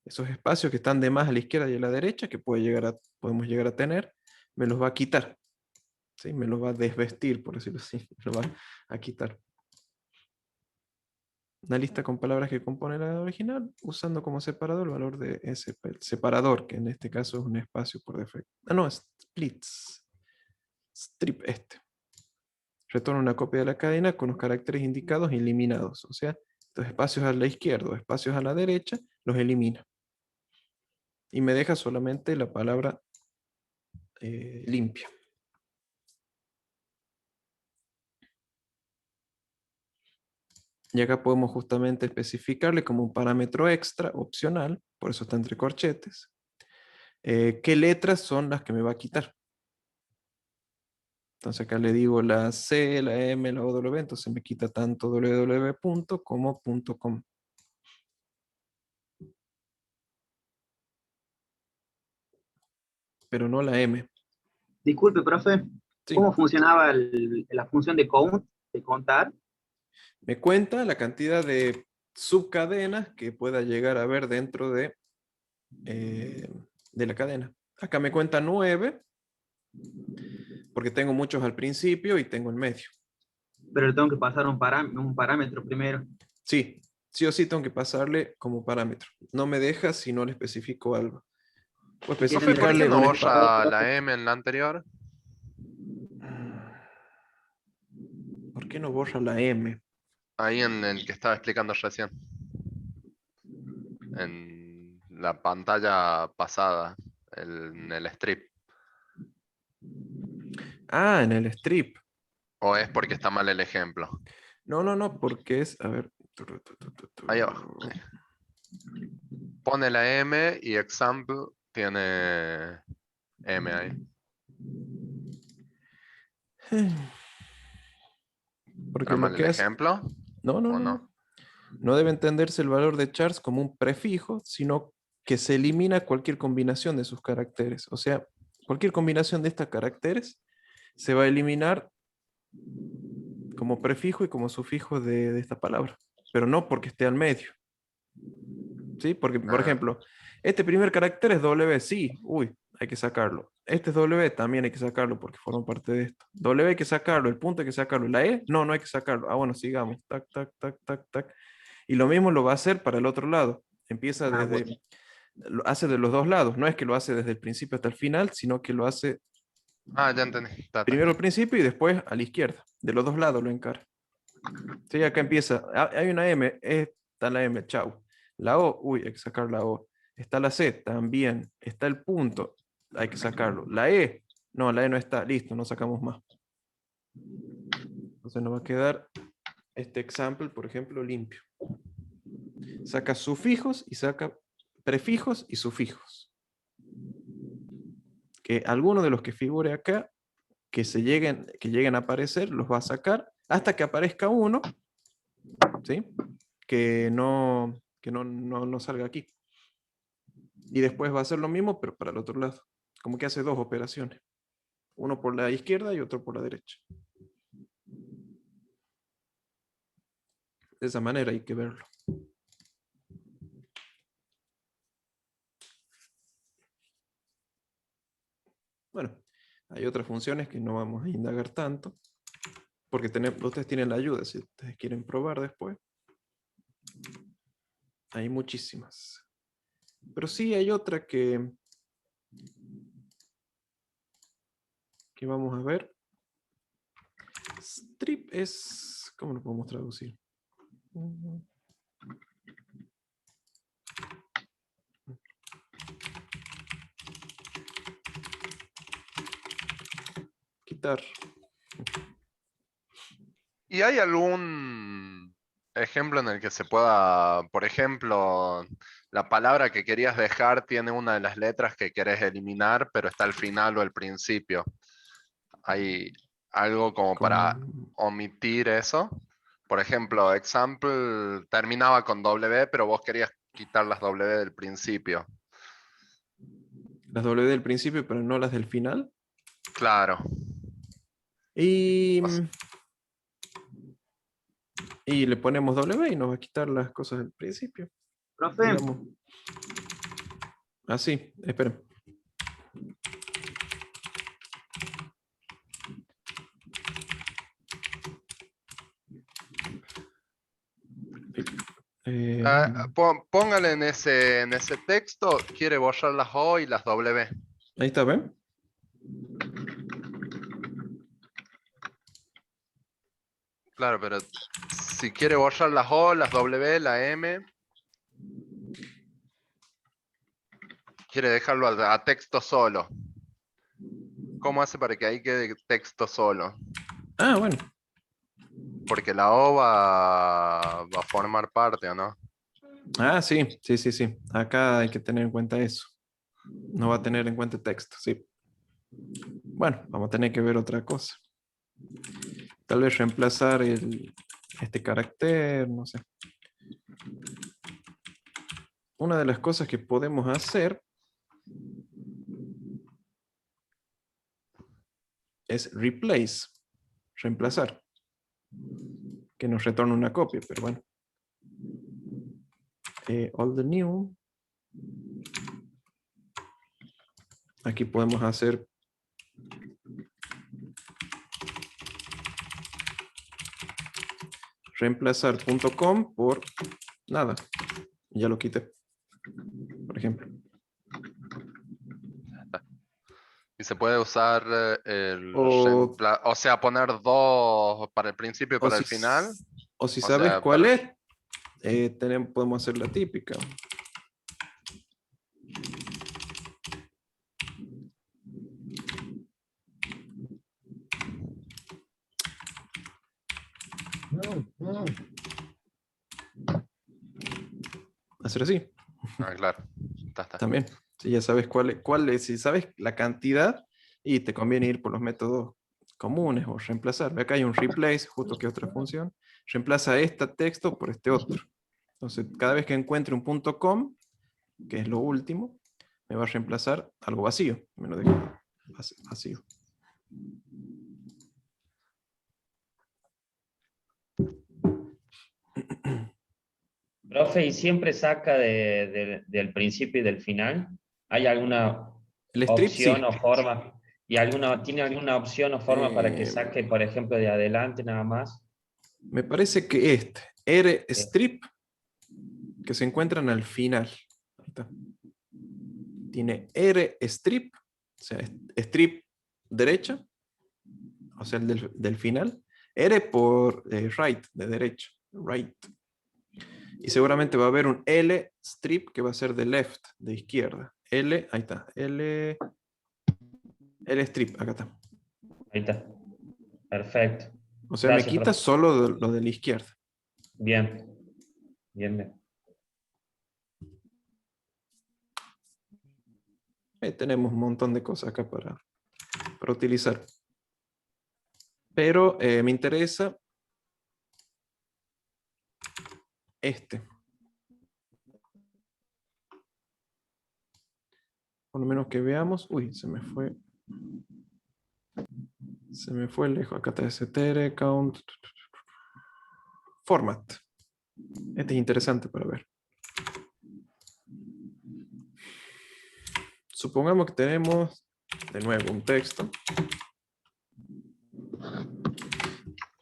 S1: Esos espacios que están de más a la izquierda y a la derecha, que podemos llegar a tener, me los va a quitar, ¿sí? Me los va a desvestir, por decirlo así, me los va a quitar. Una lista con palabras que compone la original, usando como separador el valor de ese separador, que en este caso es un espacio por defecto. Ah, no, splits. Strip este. Retorna una copia de la cadena con los caracteres indicados y eliminados. O sea, los espacios a la izquierda, espacios a la derecha, los elimina. Y me deja solamente la palabra limpia. Y acá podemos justamente especificarle como un parámetro extra, opcional, por eso está entre corchetes, qué letras son las que me va a quitar. Entonces acá le digo la C, la M, la OW, entonces me quita tanto www como .com. Pero no la M.
S2: Disculpe, profe,
S1: Sí.
S2: ¿cómo funcionaba la función de count, de contar?
S1: Me cuenta la cantidad de subcadenas que pueda llegar a haber dentro de la cadena. Acá me cuenta 9, porque tengo muchos al principio y tengo en medio.
S2: Pero le tengo que pasar un parámetro primero.
S1: Sí, sí o sí tengo que pasarle como parámetro. No me deja si no le especifico algo. O
S2: ¿Y qué
S3: ¿Por qué
S1: especificarle
S3: no
S1: un
S3: borra la M en la anterior?
S1: ¿Por qué no borra la M?
S3: Ahí en el que estaba explicando recién. En la pantalla pasada, en el strip.
S1: Ah, en el strip.
S3: ¿O es porque está mal el ejemplo?
S1: No, porque es, a ver.
S3: Ahí abajo. Ahí. Pone la M y example tiene M ahí.
S1: Porque
S3: ¿Está
S1: lo
S3: mal el
S1: que hace...
S3: ejemplo
S1: No, no,
S3: o
S1: no,
S3: no?
S1: no. No debe entenderse el valor de chars como un prefijo, sino que se elimina cualquier combinación de sus caracteres. O sea, cualquier combinación de estos caracteres se va a eliminar como prefijo y como sufijo de esta palabra. Pero no porque esté al medio. ¿Sí? Porque, por
S3: Ah,
S1: ejemplo, este primer carácter es W, sí, uy, hay que sacarlo. Este es W, también hay que sacarlo porque forma parte de esto. W hay que sacarlo, el punto hay que sacarlo. La E, no hay que sacarlo. Ah, bueno, sigamos. Tac, tac, tac, tac, tac. Y lo mismo lo va a hacer para el otro lado. Empieza desde, lo hace de los dos lados. No es que lo hace desde el principio hasta el final, sino que lo hace
S3: ya entendí.
S1: primero al principio y después a la izquierda. De los dos lados lo encara. Sí, acá empieza. Hay una M, está la M, chau. La O, uy, hay que sacar la O. Está la C, también. Está el punto, hay que sacarlo. La E, no, la E no está. Listo, no sacamos más. Entonces nos va a quedar este example, por ejemplo, limpio. Saca sufijos y saca prefijos y sufijos. Que alguno de los que figure acá, que lleguen a aparecer, los va a sacar hasta que aparezca uno, ¿sí? Que no salga aquí. Y después va a hacer lo mismo, pero para el otro lado. Como que hace dos operaciones. Uno por la izquierda y otro por la derecha. De esa manera hay que verlo. Bueno, hay otras funciones que no vamos a indagar tanto, porque ustedes tienen la ayuda si ustedes quieren probar después. Hay muchísimas. Pero sí hay otra que vamos a ver. Strip es... ¿Cómo lo podemos traducir? Quitar.
S3: ¿Y hay algún ejemplo en el que se pueda, por ejemplo, la palabra que querías dejar tiene una de las letras que querés eliminar, pero está al final o al principio? ¿Hay algo como para
S1: Con
S3: omitir eso? Por ejemplo, example terminaba con W, pero vos querías quitar las W del principio.
S1: las W del principio, pero no las del final.
S3: Claro.
S1: Y,
S3: O s-
S1: y le ponemos W y nos va a quitar las cosas del principio.
S2: Profe,
S1: Digamos. Así, esperen.
S3: Póngale en ese texto, quiere borrar las O y las W.
S1: Ahí está, ¿ven?
S3: Claro, pero si quiere borrar las O, las W, la M, quiere dejarlo a texto solo. ¿Cómo hace para que ahí quede texto solo?
S1: Ah, bueno.
S3: Porque la O va a formar parte, ¿o no?
S1: Ah, sí, sí, sí, sí. Acá hay que tener en cuenta eso. No va a tener en cuenta el texto, sí. Bueno, vamos a tener que ver otra cosa. Tal vez reemplazar este carácter, no sé. Una de las cosas que podemos hacer es replace, reemplazar, que nos retorna una copia, pero bueno. All the new. Aquí podemos hacer reemplazar.com por nada. Ya lo quité, por ejemplo.
S3: Y se puede usar
S1: O,
S3: o sea, poner dos para el principio y
S1: o
S3: para
S1: si,
S3: el final.
S1: o si
S3: O
S1: sabes
S3: sea,
S1: cuál es, podemos hacer la típica. Hacer así,
S3: claro. Está.
S1: también. Si ya sabes cuál es, si sabes la cantidad, y te conviene ir por los métodos comunes o reemplazar. Ve acá hay un replace, justo que es otra función. Reemplaza este texto por este otro. Entonces, cada vez que encuentre un .com, que es lo último, me va a reemplazar algo vacío. Me lo dejo vacío.
S7: Profe, ¿y siempre saca del principio y del final? ¿Hay alguna
S1: El strip
S7: opción
S1: sí.
S7: o forma? ¿Y tiene alguna opción o forma para que saque, por ejemplo, de adelante nada más?
S1: Me parece que este, strip, que se encuentran al final. Ahí está. Tiene strip, o sea, strip derecha, o sea, el del final. Por right, de derecha, right. Y seguramente va a haber un L strip que va a ser de left, de izquierda. L, ahí está, L strip, acá está.
S7: Ahí está. Perfecto.
S1: O sea, me
S7: Gracias,
S1: quita
S7: profe.
S1: solo lo de la izquierda.
S7: Bien. Bien, bien.
S1: Tenemos un montón de cosas acá para utilizar. Pero me interesa este. Por lo menos que veamos. Uy, se me fue. Se me fue lejos. Acá está str, count. Format. Este es interesante para ver. Supongamos que tenemos de nuevo un texto.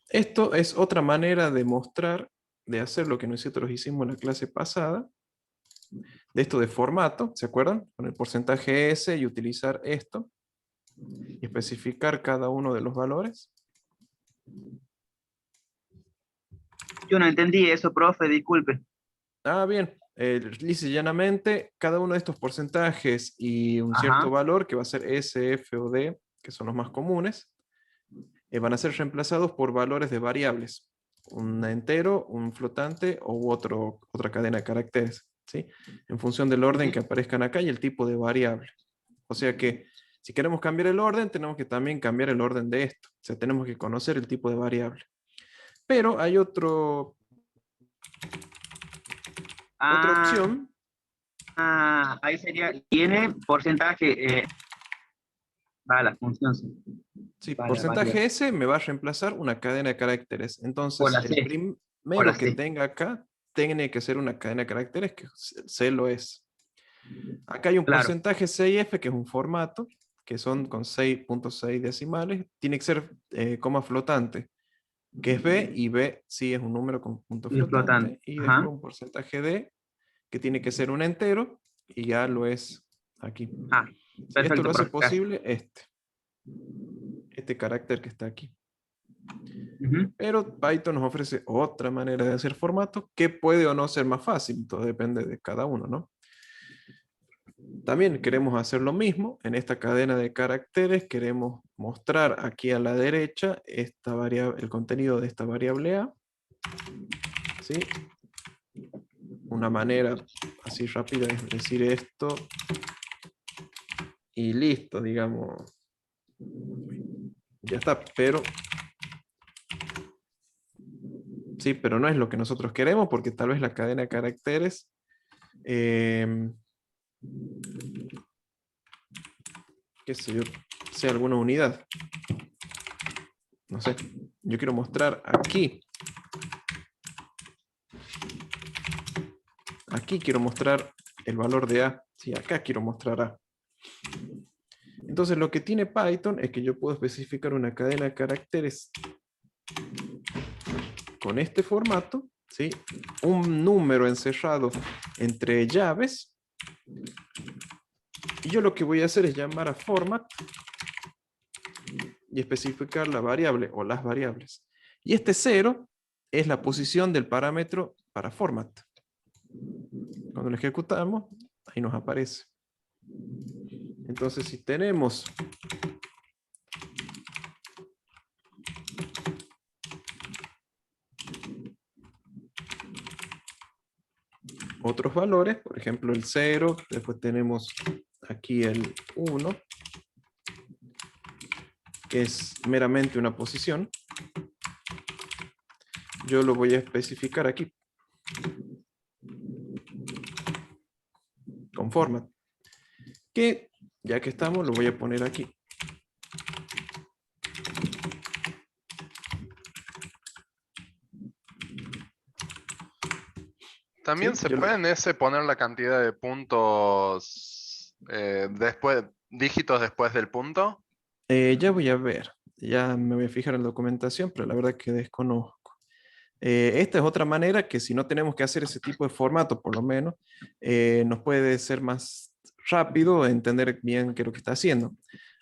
S1: Esto es otra manera de mostrar, de hacer lo que nosotros hicimos en la clase pasada, de esto de formato, ¿se acuerdan? Con el porcentaje S y utilizar esto y especificar cada uno de los valores.
S2: yo no entendí eso, profe, disculpe.
S1: Ah, bien. Lisa y llanamente, cada uno de estos porcentajes y un
S2: Ajá.
S1: cierto valor, que va a ser S, F o D, que son los más comunes, van a ser reemplazados por valores de variables. Un entero, un flotante u otra cadena de caracteres, ¿sí? En función del orden que aparezcan acá y el tipo de variable. O sea que si queremos cambiar el orden, tenemos que también cambiar el orden de esto. O sea, tenemos que conocer el tipo de variable. Pero hay otra opción.
S2: Ahí sería, tiene porcentaje, la función sí.
S1: Sí,
S2: Vale,
S1: porcentaje
S2: variable.
S1: S me va a reemplazar una cadena de caracteres.
S2: O
S1: Entonces,
S2: la
S1: el
S2: C.
S1: primero que
S2: C.
S1: tenga acá tiene que ser una cadena de caracteres que C lo es. Acá hay un
S2: Claro.
S1: porcentaje C y F, que es un formato, que son con 6.6 decimales. Tiene que ser coma flotante, que es B, y B sí es un número con punto
S2: Y flotante.
S1: flotante. Y
S2: Ajá.
S1: después un porcentaje D, que tiene que ser un entero, y ya lo es aquí. Si esto
S2: Perfecto,
S1: lo hace
S2: profe.
S1: posible este carácter que está aquí.
S2: Ujú.
S1: Pero Python nos ofrece otra manera de hacer formato que puede o no ser más fácil, todo depende de cada uno, ¿no? También queremos hacer lo mismo en esta cadena de caracteres. Queremos mostrar aquí a la derecha esta variable, el contenido de esta variable A. ¿Sí? Una manera así rápida es decir esto y listo, digamos. Ya está, pero sí, pero no es lo que nosotros queremos, porque tal vez la cadena de caracteres qué sé yo, sea alguna unidad. No sé, yo quiero mostrar aquí. Aquí quiero mostrar el valor de A. Sí, acá quiero mostrar A. Entonces lo que tiene Python es que yo puedo especificar una cadena de caracteres con este formato, ¿sí? Un número encerrado entre llaves. Y yo lo que voy a hacer es llamar a format y especificar la variable o las variables. Y este 0 es la posición del parámetro para format. Cuando lo ejecutamos, ahí nos aparece. Entonces, si tenemos otros valores, por ejemplo el 0, después tenemos aquí el 1, que es meramente una posición, yo lo voy a especificar aquí con format, que ya que estamos lo voy a poner aquí.
S3: También
S1: ¿Sí?
S3: se puede en ese poner la cantidad de puntos dígitos después del punto.
S1: Ya voy a ver, ya me voy a fijar en la documentación, pero la verdad que desconozco. Esta es otra manera que si no tenemos que hacer ese tipo de formato, por lo menos, nos puede ser más rápido entender bien qué es lo que está haciendo.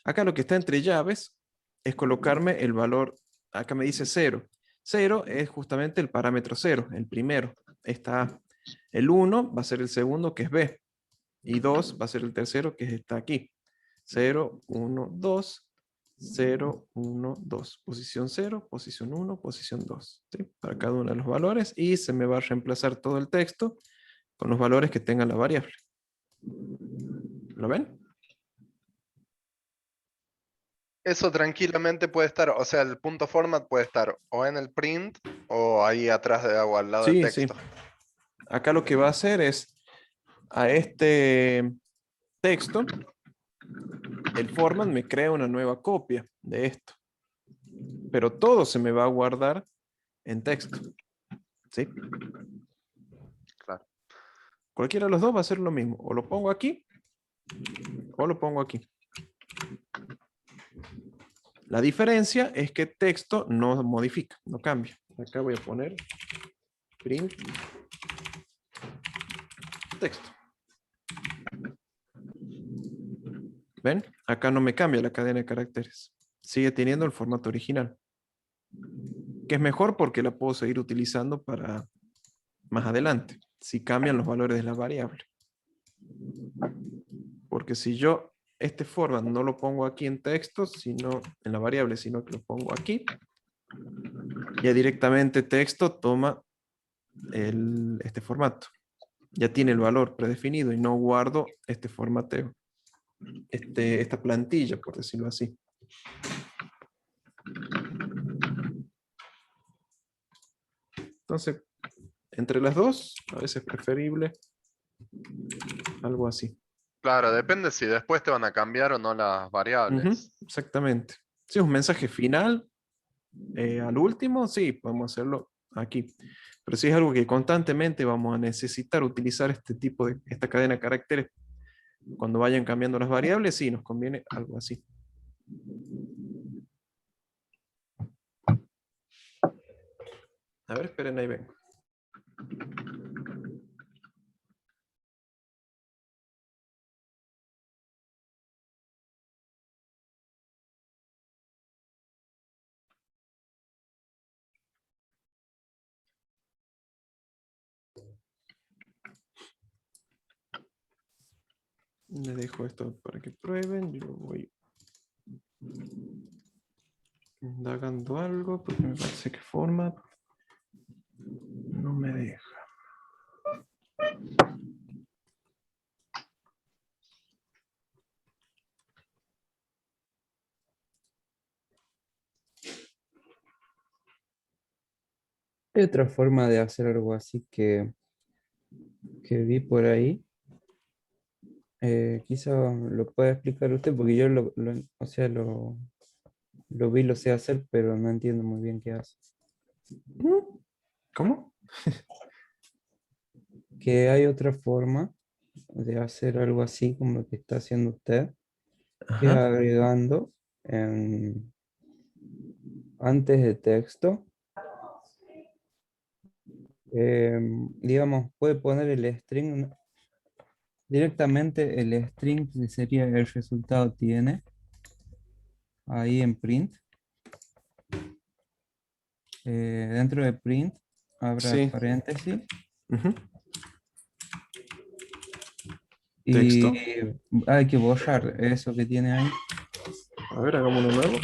S1: Acá lo que está entre llaves es colocarme el valor, acá me dice 0. 0 es justamente el parámetro 0, el primero. Está A. El 1 va a ser el segundo, que es B. Y 2 va a ser el tercero, que está aquí. 0, 1, 2. 0, 1, 2. Posición 0, posición 1, posición 2. ¿Sí? Para cada uno de los valores. Y se me va a reemplazar todo el texto con los valores que tenga la variable. ¿Lo ven?
S3: Eso tranquilamente puede estar, o sea, el punto format puede estar o en el print o ahí atrás o al lado del
S1: Sí, sí.
S3: texto.
S1: Acá lo que va a hacer es a este texto, el format me crea una nueva copia de esto. Pero todo se me va a guardar en texto. ¿Sí?
S3: Claro.
S1: Cualquiera de los dos va a ser lo mismo. O lo pongo aquí o lo pongo aquí. La diferencia es que texto no modifica, no cambia. Acá voy a poner print texto. ¿Ven? Acá no me cambia la cadena de caracteres. Sigue teniendo el formato original. Que es mejor porque la puedo seguir utilizando para más adelante, si cambian los valores de la variable. Porque si yo este format no lo pongo aquí en texto, sino en la variable, sino que lo pongo aquí. Ya directamente texto toma este formato. Ya tiene el valor predefinido y no guardo este formateo. Esta plantilla, por decirlo así. Entonces, entre las dos, a veces es preferible algo así.
S3: Claro, depende si después te van a cambiar o no las variables.
S1: Ujú, exactamente. Si es un mensaje final, al último, sí, podemos hacerlo aquí. Pero si es algo que constantemente vamos a necesitar utilizar esta cadena de caracteres cuando vayan cambiando las variables, sí, nos conviene algo así. A ver, esperen, ahí vengo. Les dejo esto para que prueben. Yo voy indagando algo porque me parece que format no me deja.
S4: Hay otra forma de hacer algo así que vi por ahí. Quizá lo pueda explicar usted porque yo o sea, lo vi, lo sé hacer, pero no entiendo muy bien qué hace.
S1: ¿Cómo?
S4: Que hay otra forma de hacer algo así como lo que está haciendo usted, que es
S1: Ajá.
S4: agregando antes de texto. Digamos, puede poner el string, directamente el string que sería el resultado tiene, ahí en print. Dentro de print, abra
S1: Sí.
S4: paréntesis
S1: Ujú.
S4: y
S1: Texto.
S4: hay que borrar eso que tiene ahí.
S1: A ver, hagamos uno nuevo.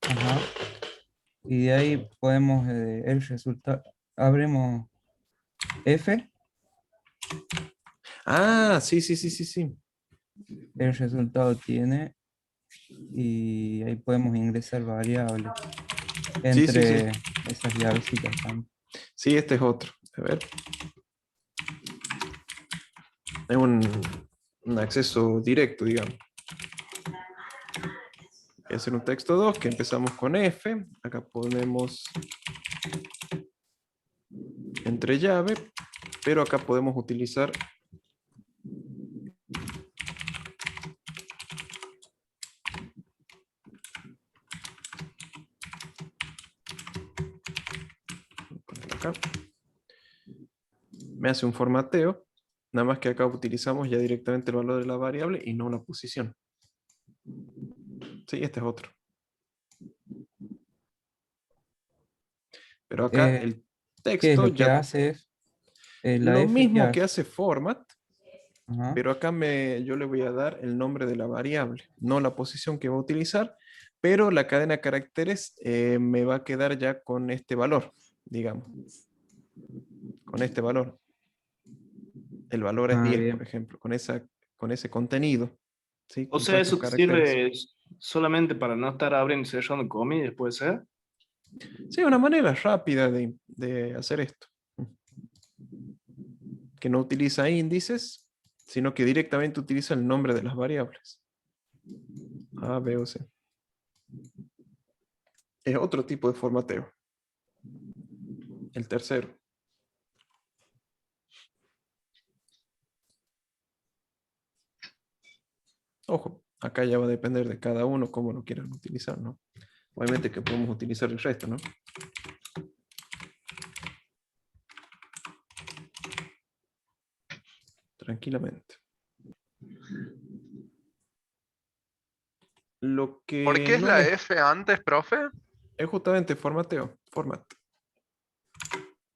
S4: Ajá. Y de ahí podemos, el resultado, abrimos F,
S1: Ah, sí, sí, sí, sí, sí.
S4: el resultado tiene, y ahí podemos ingresar variables
S1: Sí, sí, sí.
S4: entre esas llavecitas también.
S1: Sí, este es otro. A ver. Es un acceso directo, digamos. Voy a hacer un texto 2 que empezamos con F. Acá ponemos entre llave, pero acá podemos utilizar acá. Me hace un formateo, nada más que acá utilizamos ya directamente el valor de la variable y no la posición. Sí, este es otro. Pero acá el
S4: ¿Qué es
S1: texto
S4: lo que
S1: ya
S4: hace? Es la
S1: lo
S4: F que
S1: mismo que
S4: hace.
S1: hace format,
S4: Ajá.
S1: pero acá yo le voy a dar el nombre de la variable, no la posición que va a utilizar, pero la cadena de caracteres me va a quedar ya con este valor, digamos. Con este valor. El valor es 10, por
S4: Bien.
S1: ejemplo, con ese contenido. ¿Sí?
S5: O
S1: Con
S5: sea,
S1: todos estos
S5: eso te
S1: caracteres.
S5: sirve solamente para no estar abriendo y cerrando comillas, ¿puede ser?
S1: Sí, una manera rápida de hacer esto. Que no utiliza índices, sino que directamente utiliza el nombre de las variables. A, B o C. Es otro tipo de formateo. El tercero. Ojo, acá ya va a depender de cada uno cómo lo quieran utilizar, ¿no? Obviamente que podemos utilizar el resto, ¿no? Tranquilamente. Lo
S3: ¿Por
S1: que
S3: qué es
S1: no
S3: la
S1: les...
S3: F antes, profe?
S1: Es justamente formateo, format.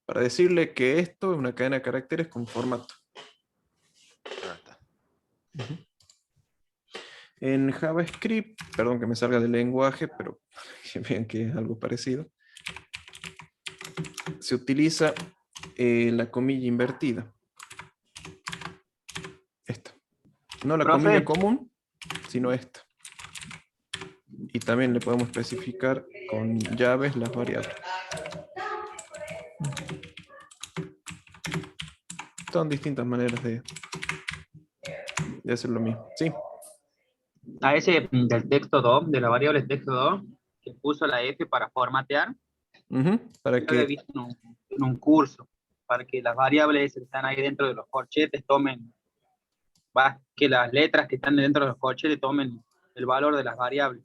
S1: Para decirle que esto es una cadena de caracteres con formato.
S3: Ah, está.
S1: En JavaScript, perdón que me salga del lenguaje, pero que vean que es algo parecido, se utiliza la comilla invertida. Esta. No la
S2: Profe.
S1: comilla común, sino esta. Y también le podemos especificar con llaves las variables. Son distintas maneras de hacer lo mismo. Sí.
S2: A ese del texto 2, de la variable texto 2, que puso la F para formatear,
S1: Para
S2: yo lo he
S1: que
S2: visto en un curso, para que las variables que están ahí dentro de los corchetes tomen, que las letras que están dentro de los corchetes tomen el valor de las variables.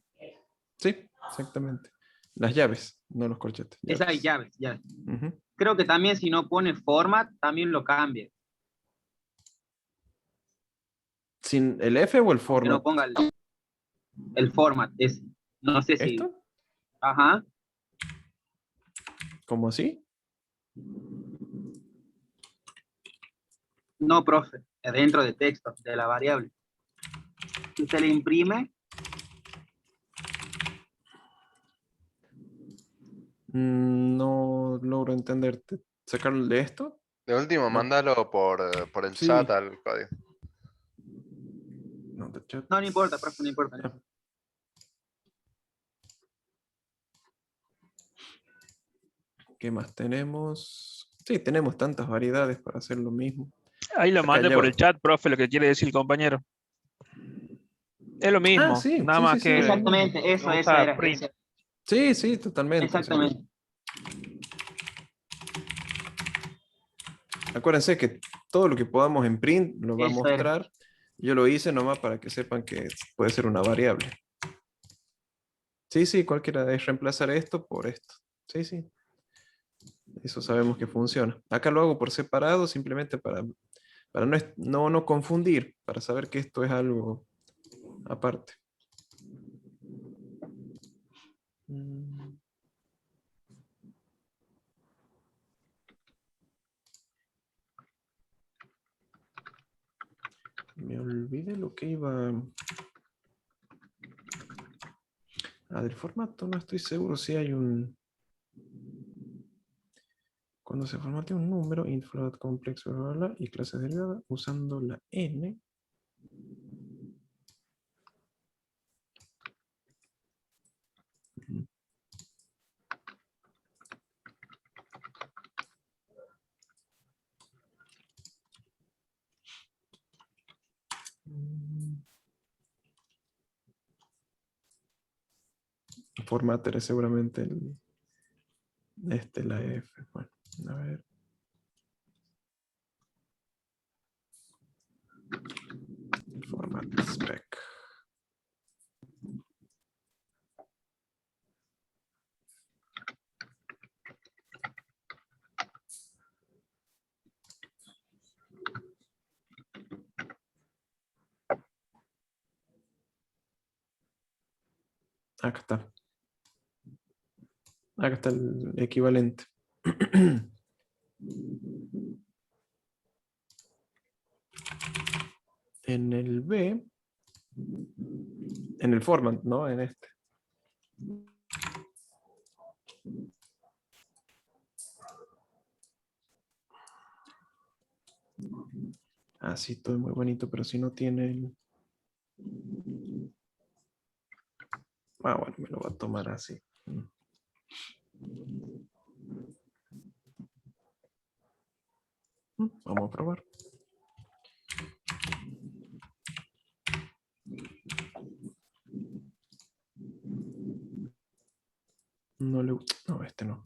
S1: sí, exactamente. Las llaves, no los corchetes.
S2: Esa hay
S1: Llaves.
S2: llaves.
S1: Ujú.
S2: Creo que también si no pone format, también lo cambia.
S1: ¿Sin el F o el
S2: Que
S1: format?
S2: no ponga el format. No sé si.
S1: ¿Esto?
S2: Ajá.
S1: ¿Cómo así?
S2: No, profe. Dentro de texto, de la variable. Si usted le imprime,
S1: No logro entenderte. ¿Sacarlo de esto?
S3: De último,
S1: No.
S3: mándalo por el
S1: Sí.
S3: chat al código.
S1: No, de chat.
S2: no importa, profe, no importa.
S1: Ah. ¿Qué más tenemos? Sí, tenemos tantas variedades para hacer lo mismo.
S8: Ahí lo
S1: Acá
S8: mandé
S1: ya
S8: por
S1: va.
S8: el chat, profe, lo que quiere decir el compañero. Es lo
S1: Ah,
S8: mismo,
S1: sí,
S8: nada
S1: sí,
S8: más
S1: sí, sí, es
S8: que
S1: lo mismo.
S2: Exactamente, eso
S8: usa
S2: era.
S8: print.
S1: Sí, sí, totalmente. O sea,
S2: Exactamente.
S1: acuérdense que todo lo que podamos en print lo va a
S2: Eso era.
S1: mostrar. Yo lo hice nomás para que sepan que puede ser una variable. Sí, sí, cualquiera es reemplazar esto por esto. Sí, sí. Eso sabemos que funciona. Acá lo hago por separado simplemente para no confundir, para saber que esto es algo aparte. Mm. Me olvidé lo que iba. Del formato no estoy seguro si hay un. Cuando se formatea un número, int float complex, bla, bla, bla, y clase derivada, usando la n. Formatter es seguramente la F. Bueno, a ver. Format spec. Acá está. Acá está el equivalente. En el B, en el format, ¿no? En este. Ah, sí, todo es muy bonito, pero si no tiene el. Ah, bueno, me lo va a tomar así. Vamos a probar. No le gusta. No, este no.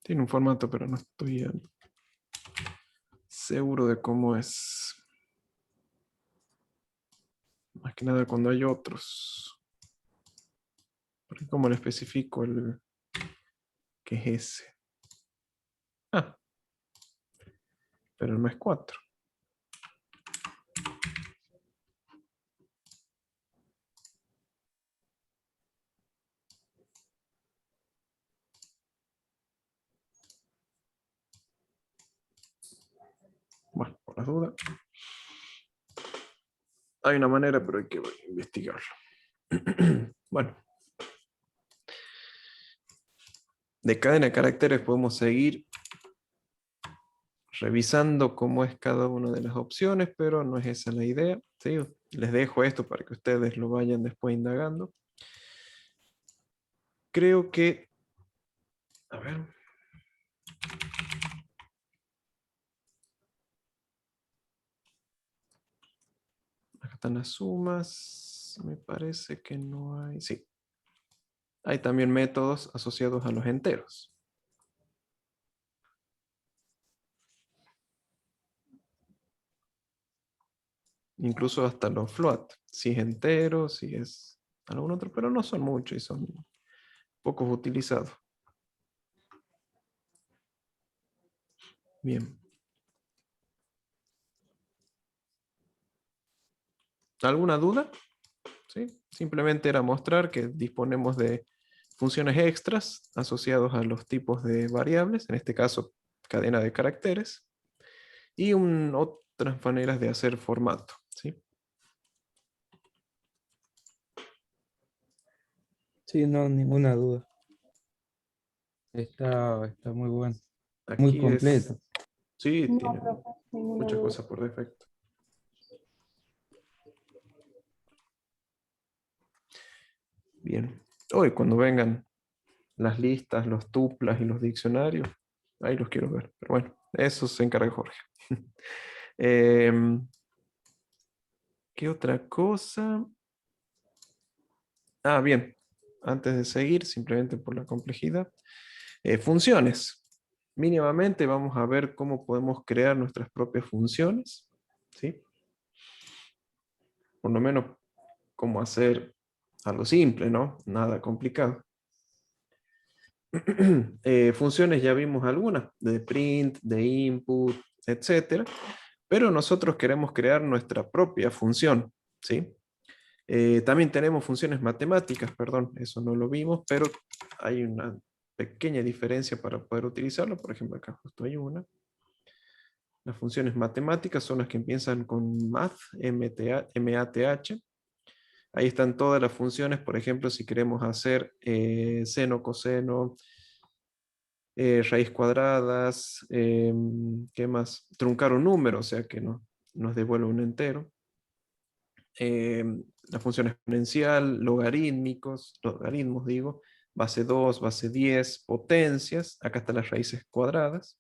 S1: Tiene un formato, pero no estoy seguro de cómo es. Más que nada cuando hay otros. Porque ¿cómo le especifico el que es ese? Ah, pero no es 4. Bueno, por las dudas. Hay una manera, pero hay que investigarlo. Bueno. De cadena de caracteres podemos seguir revisando cómo es cada una de las opciones, pero no es esa la idea, ¿sí? Les dejo esto para que ustedes lo vayan después indagando. Creo que... A ver... Acá están las sumas. Me parece que no hay... Sí. Hay también métodos asociados a los enteros. Incluso hasta los float. Si es entero, si es algún otro, pero no son muchos y son pocos utilizados. Bien. ¿Alguna duda? ¿Sí? Simplemente era mostrar que disponemos de funciones extras asociados a los tipos de variables, en este caso cadena de caracteres, y otras maneras de hacer formato, ¿sí?
S4: Sí, no, ninguna duda. Está muy bueno. Muy
S1: Aquí
S4: completo.
S1: Sí,
S9: No,
S1: tiene
S9: profe, ninguna
S1: muchas
S9: duda.
S1: cosas por defecto. Bien. Hoy cuando vengan las listas, los tuplas y los diccionarios, ahí los quiero ver. Pero bueno, eso se encarga Jorge. ¿Qué otra cosa? Ah, bien. Antes de seguir, simplemente por la complejidad. Funciones. Mínimamente vamos a ver cómo podemos crear nuestras propias funciones, ¿sí? Por lo menos cómo hacer algo simple, ¿no? Nada complicado. Funciones ya vimos algunas, de print, de input, etcétera. Pero nosotros queremos crear nuestra propia función, ¿sí? También tenemos funciones matemáticas, perdón, eso no lo vimos, pero hay una pequeña diferencia para poder utilizarlo. Por ejemplo, acá justo hay una. Las funciones matemáticas son las que empiezan con math, M-A-T-H. Ahí están todas las funciones, por ejemplo, si queremos hacer seno, coseno, raíz cuadradas, ¿qué más? Truncar un número, o sea que nos devuelve un entero. La función exponencial, logarítmos, digo, base 2, base 10, potencias, acá están las raíces cuadradas,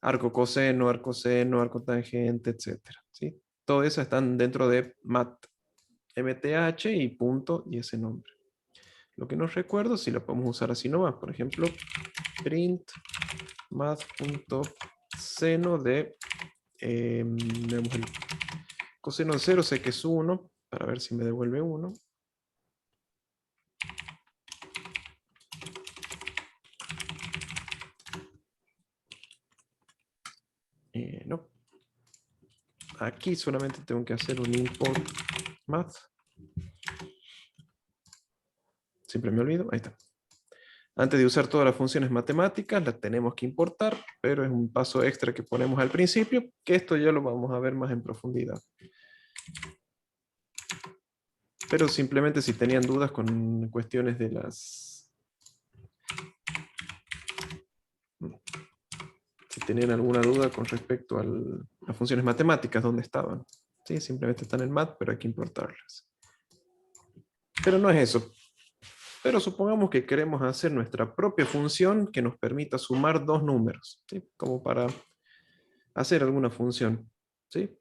S1: arco coseno, arco tangente, etc. ¿sí? Todo eso están dentro de MTH y punto y ese nombre. Lo que no recuerdo si lo podemos usar así nomás, por ejemplo, print math.seno de el coseno de 0 sé que es 1, para ver si me devuelve 1. No. Aquí solamente tengo que hacer un import math. Siempre me olvido, ahí está. Antes de usar todas las funciones matemáticas, las tenemos que importar, pero es un paso extra que ponemos al principio, que esto ya lo vamos a ver más en profundidad. Pero simplemente si tenían dudas con cuestiones de las... Si tenían alguna duda con respecto a las funciones matemáticas, ¿dónde estaban? Sí, simplemente están en math, pero hay que importarlas. Pero no es eso. Pero supongamos que queremos hacer nuestra propia función que nos permita sumar dos números, ¿sí? Como para hacer alguna función, ¿sí?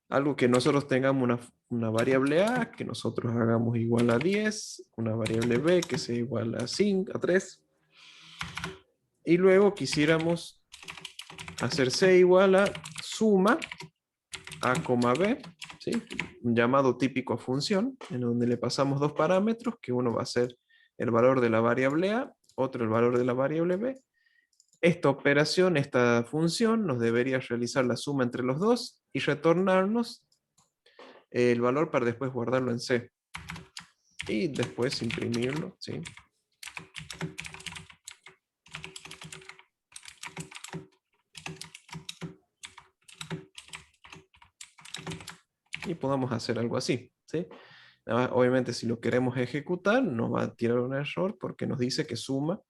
S1: Algo que nosotros tengamos una variable A, que nosotros hagamos igual a 10, una variable B que sea igual a 5, a 3. y luego quisiéramos hacer C igual a suma A, B, ¿sí? Un llamado típico a función, en donde le pasamos dos parámetros, que uno va a ser el valor de la variable A, otro el valor de la variable B. Esta operación, esta función, nos debería realizar la suma entre los dos y retornarnos el valor para después guardarlo en C. Y después imprimirlo, ¿sí? Y podamos hacer algo así, ¿sí? Obviamente si lo queremos ejecutar nos va a tirar un error porque nos dice que suma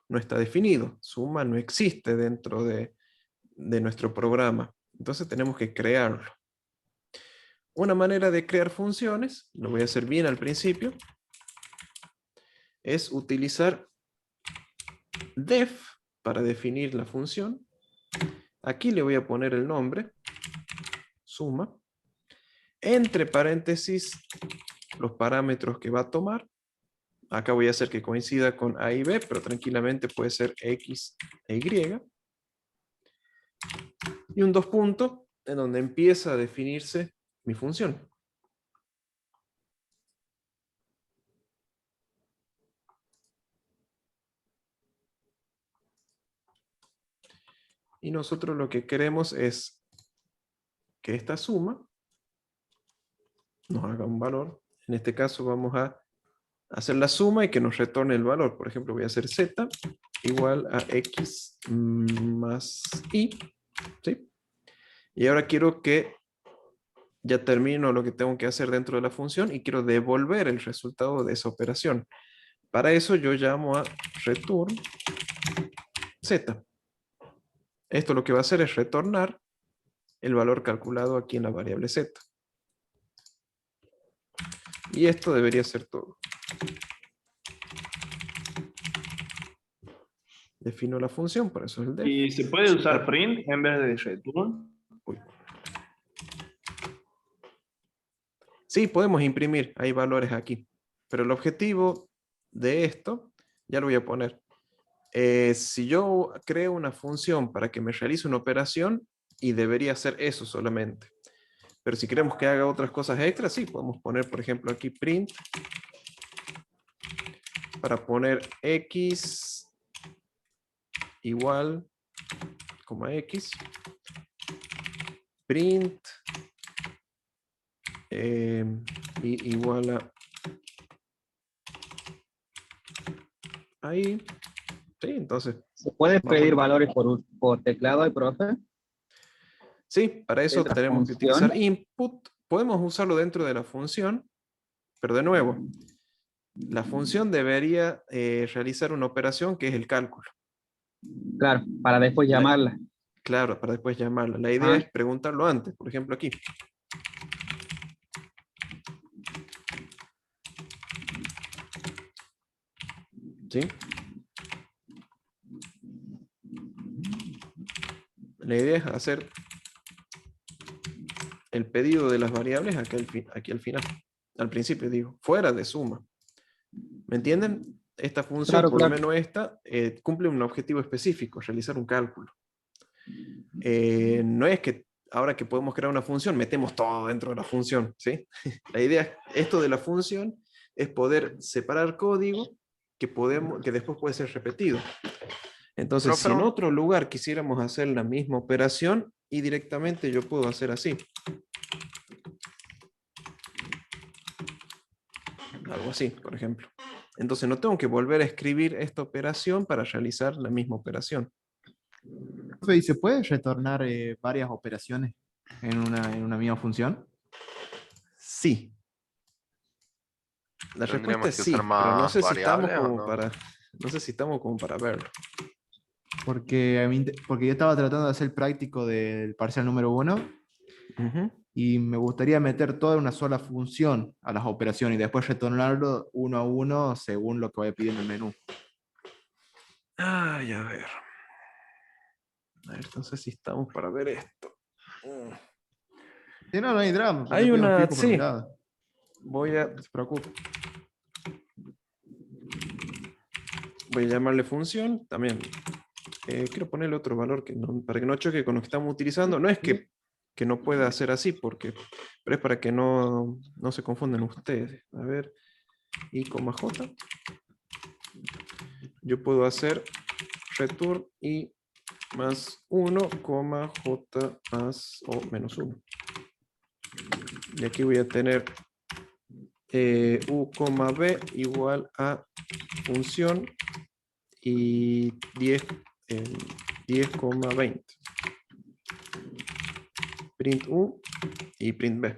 S1: no está definido, suma no existe dentro de nuestro programa, entonces tenemos que crearlo. Una manera de crear funciones, lo voy a hacer bien al principio, es utilizar def para definir la función. Aquí le voy a poner el nombre, suma, entre paréntesis los parámetros que va a tomar. Acá voy a hacer que coincida con A y B, pero tranquilamente puede ser X e Y. Y un dos puntos en donde empieza a definirse mi función. Y nosotros lo que queremos es que esta suma nos haga un valor. En este caso vamos a hacer la suma y que nos retorne el valor. Por ejemplo, voy a hacer z igual a x más y. ¿Sí? Y ahora quiero que ya termino lo que tengo que hacer dentro de la función y quiero devolver el resultado de esa operación. Para eso yo llamo a return z. Esto lo que va a hacer es retornar el valor calculado aquí en la variable z. Y esto debería ser todo. Defino la función, por eso es el def.
S5: ¿Y se puede usar print en vez de return?
S1: Uy. Sí, podemos imprimir, hay valores aquí. Pero el objetivo de esto, ya lo voy a poner. Si yo creo una función para que me realice una operación, y debería hacer eso solamente. Pero si queremos que haga otras cosas extras, sí, podemos poner, por ejemplo, aquí print, para poner x igual, x, print, igual a ahí. Sí, entonces.
S2: ¿Se puede pedir valores por teclado al profe?
S1: Sí, para eso
S2: ¿Otra
S1: tenemos que
S2: función?
S1: utilizar input. Podemos usarlo dentro de la función, pero de nuevo, la función debería realizar una operación que es el cálculo.
S2: Claro, para después llamarla.
S1: Claro, para después llamarla. La idea es preguntarlo antes, por ejemplo aquí. ¿Sí? La idea es hacer el pedido de las variables aquí al final. Al principio digo, fuera de suma. ¿Me entienden? Esta función,
S2: Claro,
S1: por lo
S2: claro.
S1: menos esta, cumple un objetivo específico, realizar un cálculo. No es que ahora que podemos crear una función, metemos todo dentro de la función, ¿sí? La idea, esto de la función, es poder separar código que después puede ser repetido. Entonces, si en otro lugar quisiéramos hacer la misma operación, y directamente yo puedo hacer así. Algo así, por ejemplo. Entonces no tengo que volver a escribir esta operación para realizar la misma operación.
S9: ¿Y se puede retornar varias operaciones en una misma función?
S1: Sí. La respuesta es sí,
S3: usar
S1: pero no
S3: más
S1: sé si estamos
S3: variables, ¿o
S1: como
S3: no?
S1: para, no sé si estamos como para verlo.
S9: Porque yo estaba tratando de hacer práctico del parcial número 1 y me gustaría meter toda una sola función a las operaciones y después retornarlo uno a uno según lo que vaya pidiendo el menú.
S1: Ay, a ver. A ver, no sé si estamos para ver esto.
S9: Si no, no hay drama.
S1: Hay
S9: yo pido
S1: una,
S9: explico por mi
S1: sí.
S9: lado.
S1: No se preocupe. Voy a llamarle función también. quiero ponerle otro valor para que no choque con lo que estamos utilizando. No es que no pueda hacer así, pero es para que no se confundan ustedes. A ver, i, j. Yo puedo hacer return i más 1, j más o menos 1. Y aquí voy a tener u, b igual a función y 10,20. Print u y print b.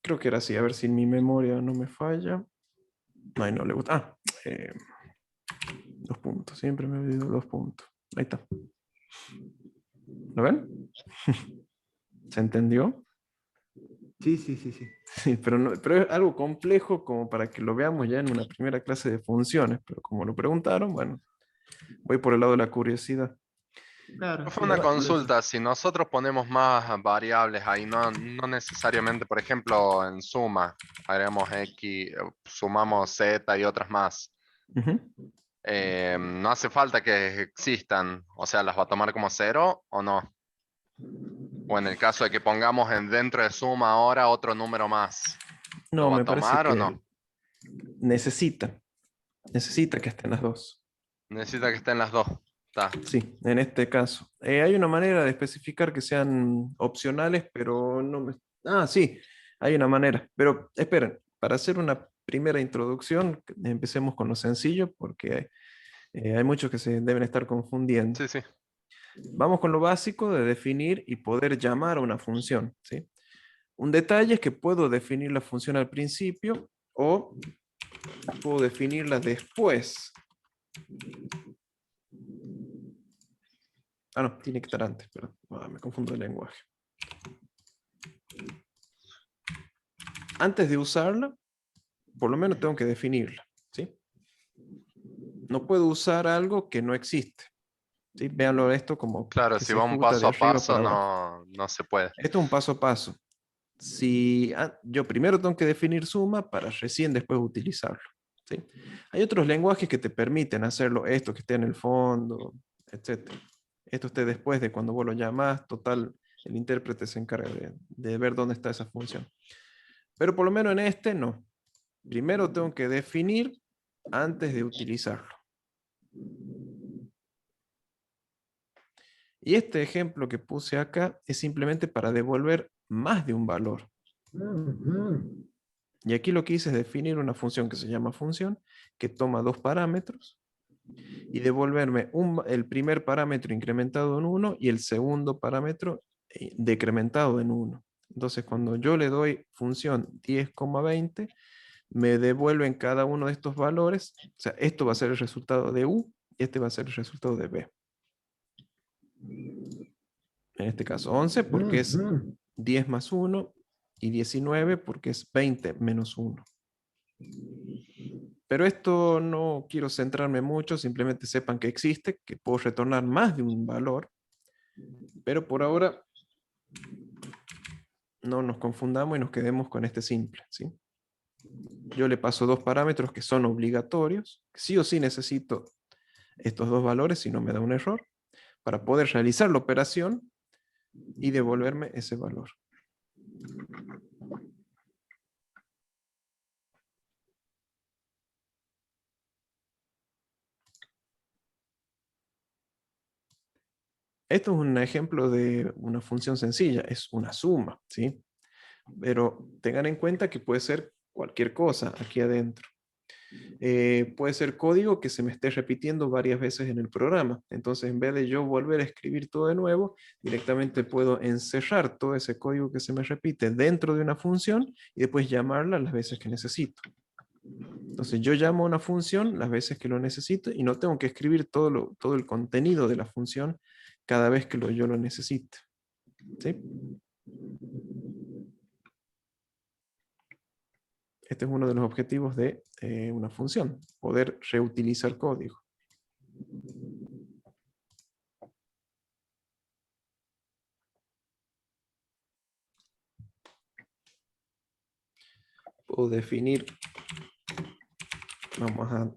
S1: Creo que era así, a ver si mi memoria no me falla. Ay, no le gusta. Ah, 2 puntos, siempre me olvido 2 puntos. Ahí está. ¿Lo ven? ¿Se entendió?
S9: Sí, sí, sí, sí.
S1: Sí, pero es algo complejo como para que lo veamos ya en una primera clase de funciones, pero como lo preguntaron, bueno, voy por el lado de la curiosidad.
S9: Claro,
S3: Fue
S9: sí,
S3: una
S9: es curioso.
S3: consulta, si nosotros ponemos más variables ahí, no necesariamente, por ejemplo, en suma, agregamos X, sumamos Z y otras más.
S1: Ujú.
S3: No hace falta que existan, o sea, ¿las va a tomar como 0 o no? O en el caso de que pongamos dentro de suma ahora otro número más, ¿lo
S1: No,
S3: va a
S1: me parece
S3: tomar o
S1: que
S3: no?
S1: necesita que estén las dos.
S3: Necesita que estén las dos. Está.
S1: Sí, en este caso. Hay una manera de especificar que sean opcionales, pero no me... Ah, sí, hay una manera. Pero esperen, para hacer una primera introducción, empecemos con lo sencillo, porque hay muchos que se deben estar confundiendo.
S3: Sí, sí.
S1: Vamos con lo básico de definir y poder llamar a una función, ¿sí? Un detalle es que puedo definir la función al principio o puedo definirla después. Ah, no, tiene que estar antes, perdón. Me confundo el lenguaje. Antes de usarla, por lo menos tengo que definirla, ¿sí? No puedo usar algo que no existe, ¿sí? Véanlo esto como
S3: Claro,
S1: que
S3: si
S1: se
S3: va un
S1: ejecuta de
S3: paso a
S1: arriba
S3: paso,
S1: para abajo.
S3: no se puede.
S1: Esto es un paso a paso. Si yo primero tengo que definir suma para recién después utilizarlo, ¿sí? Hay otros lenguajes que te permiten hacerlo, esto que esté en el fondo, etc. Esto esté después de cuando vos lo llamás, total, el intérprete se encarga de ver dónde está esa función. Pero por lo menos en este no. Primero tengo que definir antes de utilizarlo. Y este ejemplo que puse acá es simplemente para devolver más de un valor. Y aquí lo que hice es definir una función que se llama función, que toma 2 parámetros, y devolverme el primer parámetro incrementado en 1 y el segundo parámetro decrementado en 1. Entonces cuando yo le doy función 10,20, me devuelven cada uno de estos valores. O sea, esto va a ser el resultado de U y este va a ser el resultado de B. En este caso 11 porque es 10 más 1 y 19 porque es 20 menos 1. Pero esto no quiero centrarme mucho, simplemente sepan que existe, que puedo retornar más de un valor, pero por ahora no nos confundamos y nos quedemos con este simple, ¿sí? Yo le paso 2 parámetros que son obligatorios, sí o sí necesito estos 2 valores si no me da un error, para poder realizar la operación y devolverme ese valor. Esto es un ejemplo de una función sencilla, es una suma, ¿sí? Pero tengan en cuenta que puede ser cualquier cosa aquí adentro. Puede ser código que se me esté repitiendo varias veces en el programa. Entonces, en vez de yo volver a escribir todo de nuevo, directamente puedo encerrar todo ese código que se me repite dentro de una función y después llamarla las veces que necesito. Entonces, yo llamo a una función las veces que lo necesito y no tengo que escribir todo el contenido de la función cada vez que yo lo necesite. ¿Sí? Este es uno de los objetivos de una función, poder reutilizar código. puedo definir, vamos a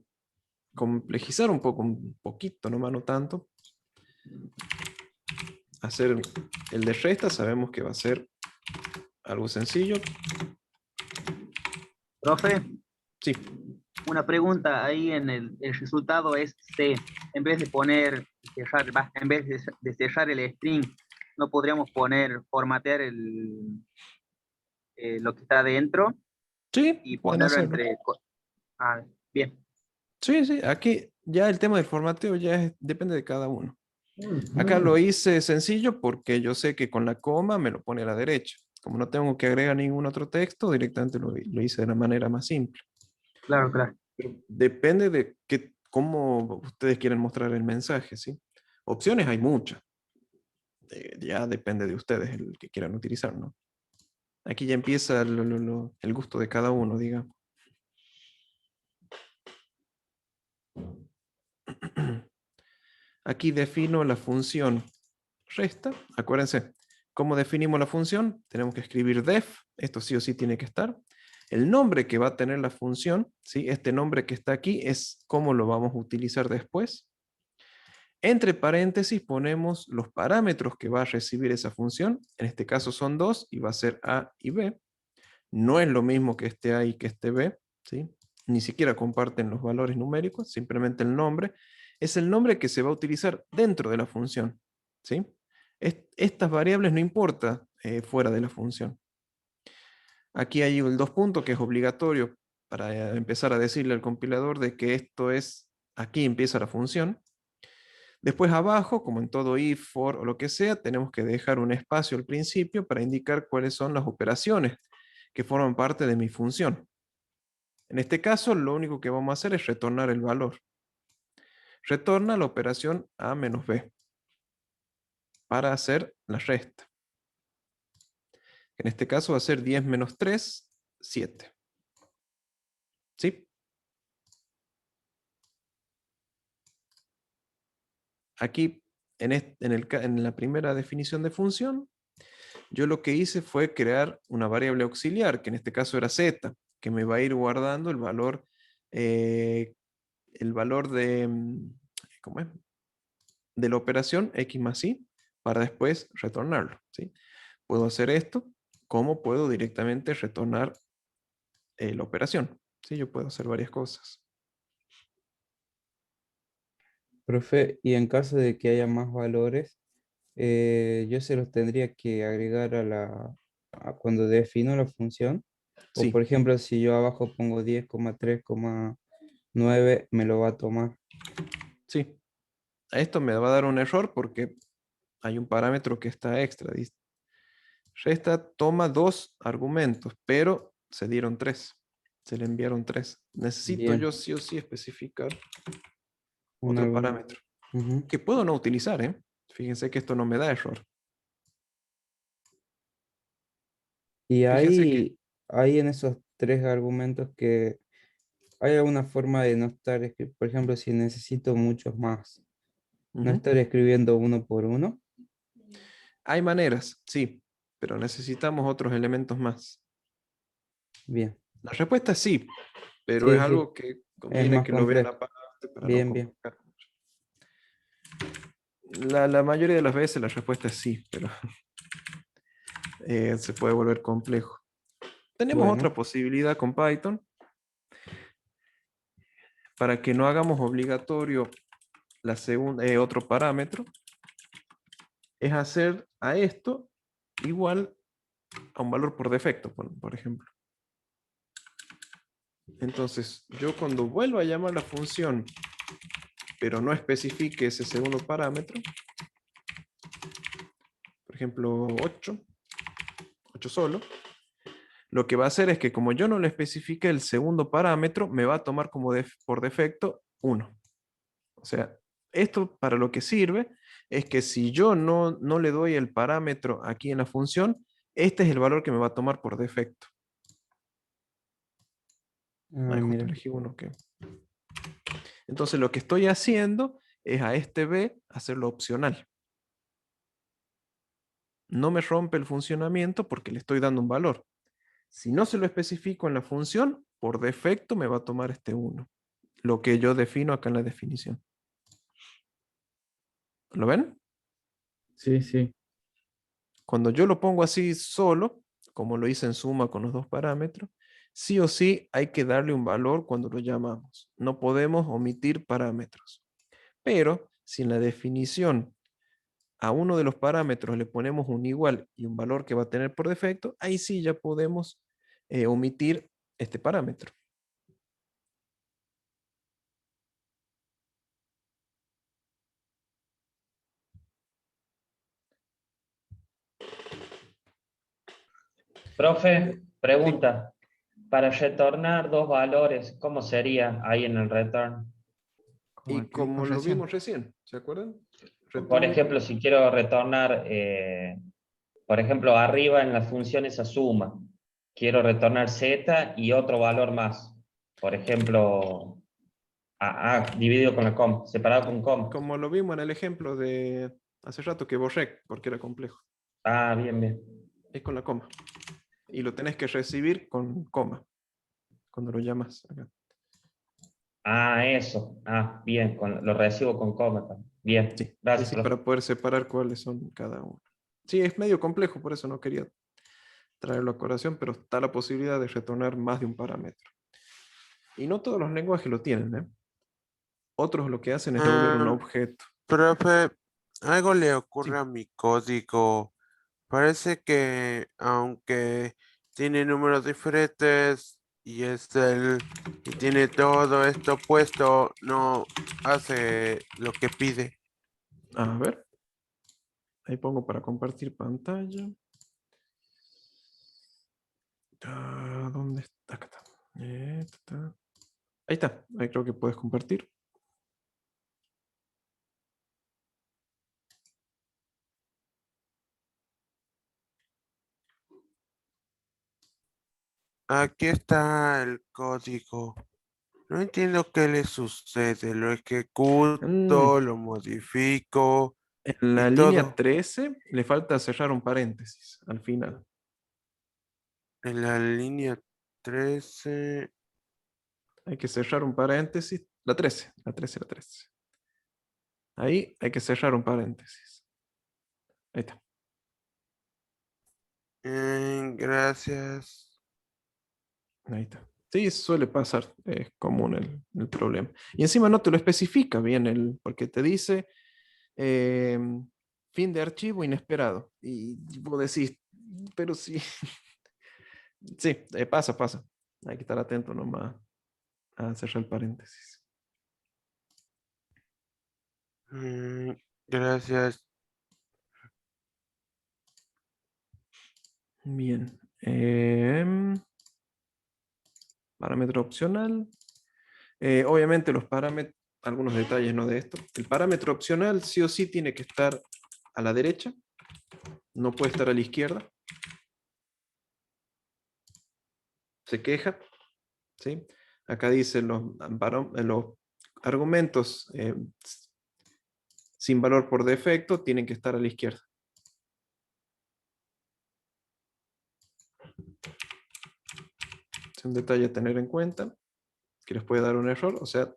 S1: complejizar un poco, un poquito, nomás no tanto. Hacer el de resta, sabemos que va a ser algo sencillo.
S2: Profe,
S1: Sí,
S2: una pregunta ahí en el resultado es C. En vez de poner, en vez de cerrar el string, no podríamos poner, formatear lo que está dentro
S1: sí,
S2: y
S1: pueden
S2: ponerlo
S1: hacerlo.
S2: entre. Ah, bien.
S1: Sí, sí, aquí ya el tema del formateo depende de cada uno. Acá lo hice sencillo porque yo sé que con la coma me lo pone a la derecha. Como no tengo que agregar ningún otro texto, directamente lo hice de la manera más simple.
S2: Claro, claro.
S1: Pero depende de cómo ustedes quieren mostrar el mensaje, ¿sí? Opciones hay muchas. Ya depende de ustedes el que quieran utilizar, ¿no? Aquí ya empieza el gusto de cada uno, digamos. Aquí defino la función resta. Acuérdense, ¿cómo definimos la función? Tenemos que escribir def, esto sí o sí tiene que estar. El nombre que va a tener la función, ¿sí? Este nombre que está aquí es cómo lo vamos a utilizar después. Entre paréntesis ponemos los parámetros que va a recibir esa función. En este caso son dos y va a ser A y B. No es lo mismo que este A y que este B, ¿sí? Ni siquiera comparten los valores numéricos, simplemente el nombre. Es el nombre que se va a utilizar dentro de la función, ¿sí? Estas variables no importa fuera de la función. Aquí hay el dos puntos que es obligatorio para empezar a decirle al compilador de que esto es, aquí empieza la función. Después abajo, como en todo if, for o lo que sea, tenemos que dejar un espacio al principio para indicar cuáles son las operaciones que forman parte de mi función. En este caso, lo único que vamos a hacer es retornar el valor. Retorna la operación A menos B para hacer la resta. En este caso va a ser 10 menos 3, 7. ¿Sí? Aquí, en la primera definición de función, yo lo que hice fue crear una variable auxiliar, que en este caso era z, que me va a ir guardando el valor de, ¿cómo es? De la operación x más y para después retornarlo, ¿sí? Puedo hacer esto, como puedo directamente retornar la operación, ¿sí? Yo puedo hacer varias cosas.
S4: Profe, y en caso de que haya más valores, yo se los tendría que agregar cuando defino la función. O por
S1: Sí,
S4: ejemplo, si yo abajo pongo 10,3,9, me lo va a tomar.
S1: sí. A esto me va a dar un error porque hay un parámetro que está extra. Dice, resta toma 2 argumentos, pero se dieron 3. Se le enviaron 3. Necesito
S4: Bien,
S1: yo sí o sí especificar
S4: un
S1: otro
S4: argumento.
S1: parámetro
S4: Ujú.
S1: que puedo no utilizar, ¿eh? Fíjense que esto no me da error.
S4: Y
S1: Fíjense que
S4: hay en esos tres argumentos que hay alguna forma de no estar, por ejemplo, si necesito muchos más, no
S1: ujú,
S4: estar escribiendo uno por uno.
S1: hay maneras, sí, pero necesitamos otros elementos más.
S4: Bien,
S1: La respuesta es sí, pero es
S4: sí, sí,
S1: algo que
S4: es
S1: conviene
S4: más
S1: que lo vean
S4: complejo.
S1: aparte para no
S4: Bien, bien.
S1: complicar mucho. La mayoría de las veces la respuesta es sí, pero se puede volver complejo. Tenemos
S4: Bueno,
S1: otra posibilidad con Python para que no hagamos obligatorio otro parámetro, es hacer a esto igual a un valor por defecto, por ejemplo. Entonces, yo cuando vuelvo a llamar la función, pero no especifique ese segundo parámetro, por ejemplo 8 solo, lo que va a hacer es que como yo no le especifique el segundo parámetro, me va a tomar como por defecto 1. O sea, esto para lo que sirve es que si yo no le doy el parámetro aquí en la función, este es el valor que me va a tomar por defecto. Ahí justo
S4: mira,
S1: elegí uno que... Entonces lo que estoy haciendo es a este B hacerlo opcional. No me rompe el funcionamiento porque le estoy dando un valor. Si no se lo especifico en la función, por defecto me va a tomar este 1, lo que yo defino acá en la definición. ¿Lo ven?
S4: Sí, sí.
S1: Cuando yo lo pongo así solo, como lo hice en suma con los dos parámetros, sí o sí hay que darle un valor cuando lo llamamos. No podemos omitir parámetros. Pero si en la definición a uno de los parámetros le ponemos un igual y un valor que va a tener por defecto, ahí sí ya podemos omitir este parámetro.
S7: Profe,
S1: Sí.
S7: pregunta. Para retornar dos valores, ¿cómo sería ahí en el return?
S9: Como
S1: Y
S9: el que
S1: como
S9: vimos
S1: lo
S9: recién.
S1: vimos recién, ¿se acuerdan?
S7: Por ejemplo, si quiero retornar, por ejemplo, arriba en la función esa suma, quiero retornar z y otro valor más. Por ejemplo, dividido con la com, separado con com.
S1: Como lo vimos en el ejemplo de hace rato que borré, porque era complejo.
S7: Ah, bien, bien.
S1: Es con la coma. Y lo tenés que recibir con coma, cuando lo llamas acá.
S7: Ah, eso. Ah, bien, lo recibo con coma también. Bien,
S1: Sí,
S7: gracias,
S1: sí,
S7: profe.
S1: para poder separar cuáles son cada uno. Sí, es medio complejo, por eso no quería traerlo a colación, pero está la posibilidad de retornar más de un parámetro. Y no todos los lenguajes lo tienen, ¿eh? Otros lo que hacen es devolver un objeto.
S10: Profe, algo le ocurre
S1: Sí.
S10: a mi código. Parece que aunque tiene números diferentes y tiene todo esto puesto, no hace lo que pide.
S1: A ver. Ahí pongo para compartir pantalla. ¿Dónde está? Acá está. Ahí está. Ahí creo que puedes compartir.
S10: Aquí está el código. No entiendo qué le sucede. Lo ejecuto, lo modifico
S1: En
S10: y
S1: la línea
S10: todo.
S1: 13 le falta cerrar un paréntesis al final.
S10: En la línea 13.
S1: Hay que cerrar un paréntesis. La 13, la 13, la 13. Ahí hay que cerrar un paréntesis. Ahí está.
S10: Gracias.
S1: Ahí está. Sí, suele pasar. Es común el problema. Y encima no te lo especifica bien, porque te dice fin de archivo inesperado. Y vos decís, pero sí. Sí, pasa. Hay que estar atento nomás a cerrar el paréntesis.
S10: Gracias.
S1: Bien. Parámetro opcional. Obviamente los parámetros, algunos detalles no de esto. El parámetro opcional sí o sí tiene que estar a la derecha. No puede estar a la izquierda. Se queja. ¿Sí? Acá dicen los argumentos sin valor por defecto tienen que estar a la izquierda. Es un detalle a tener en cuenta, que les puede dar un error. O sea,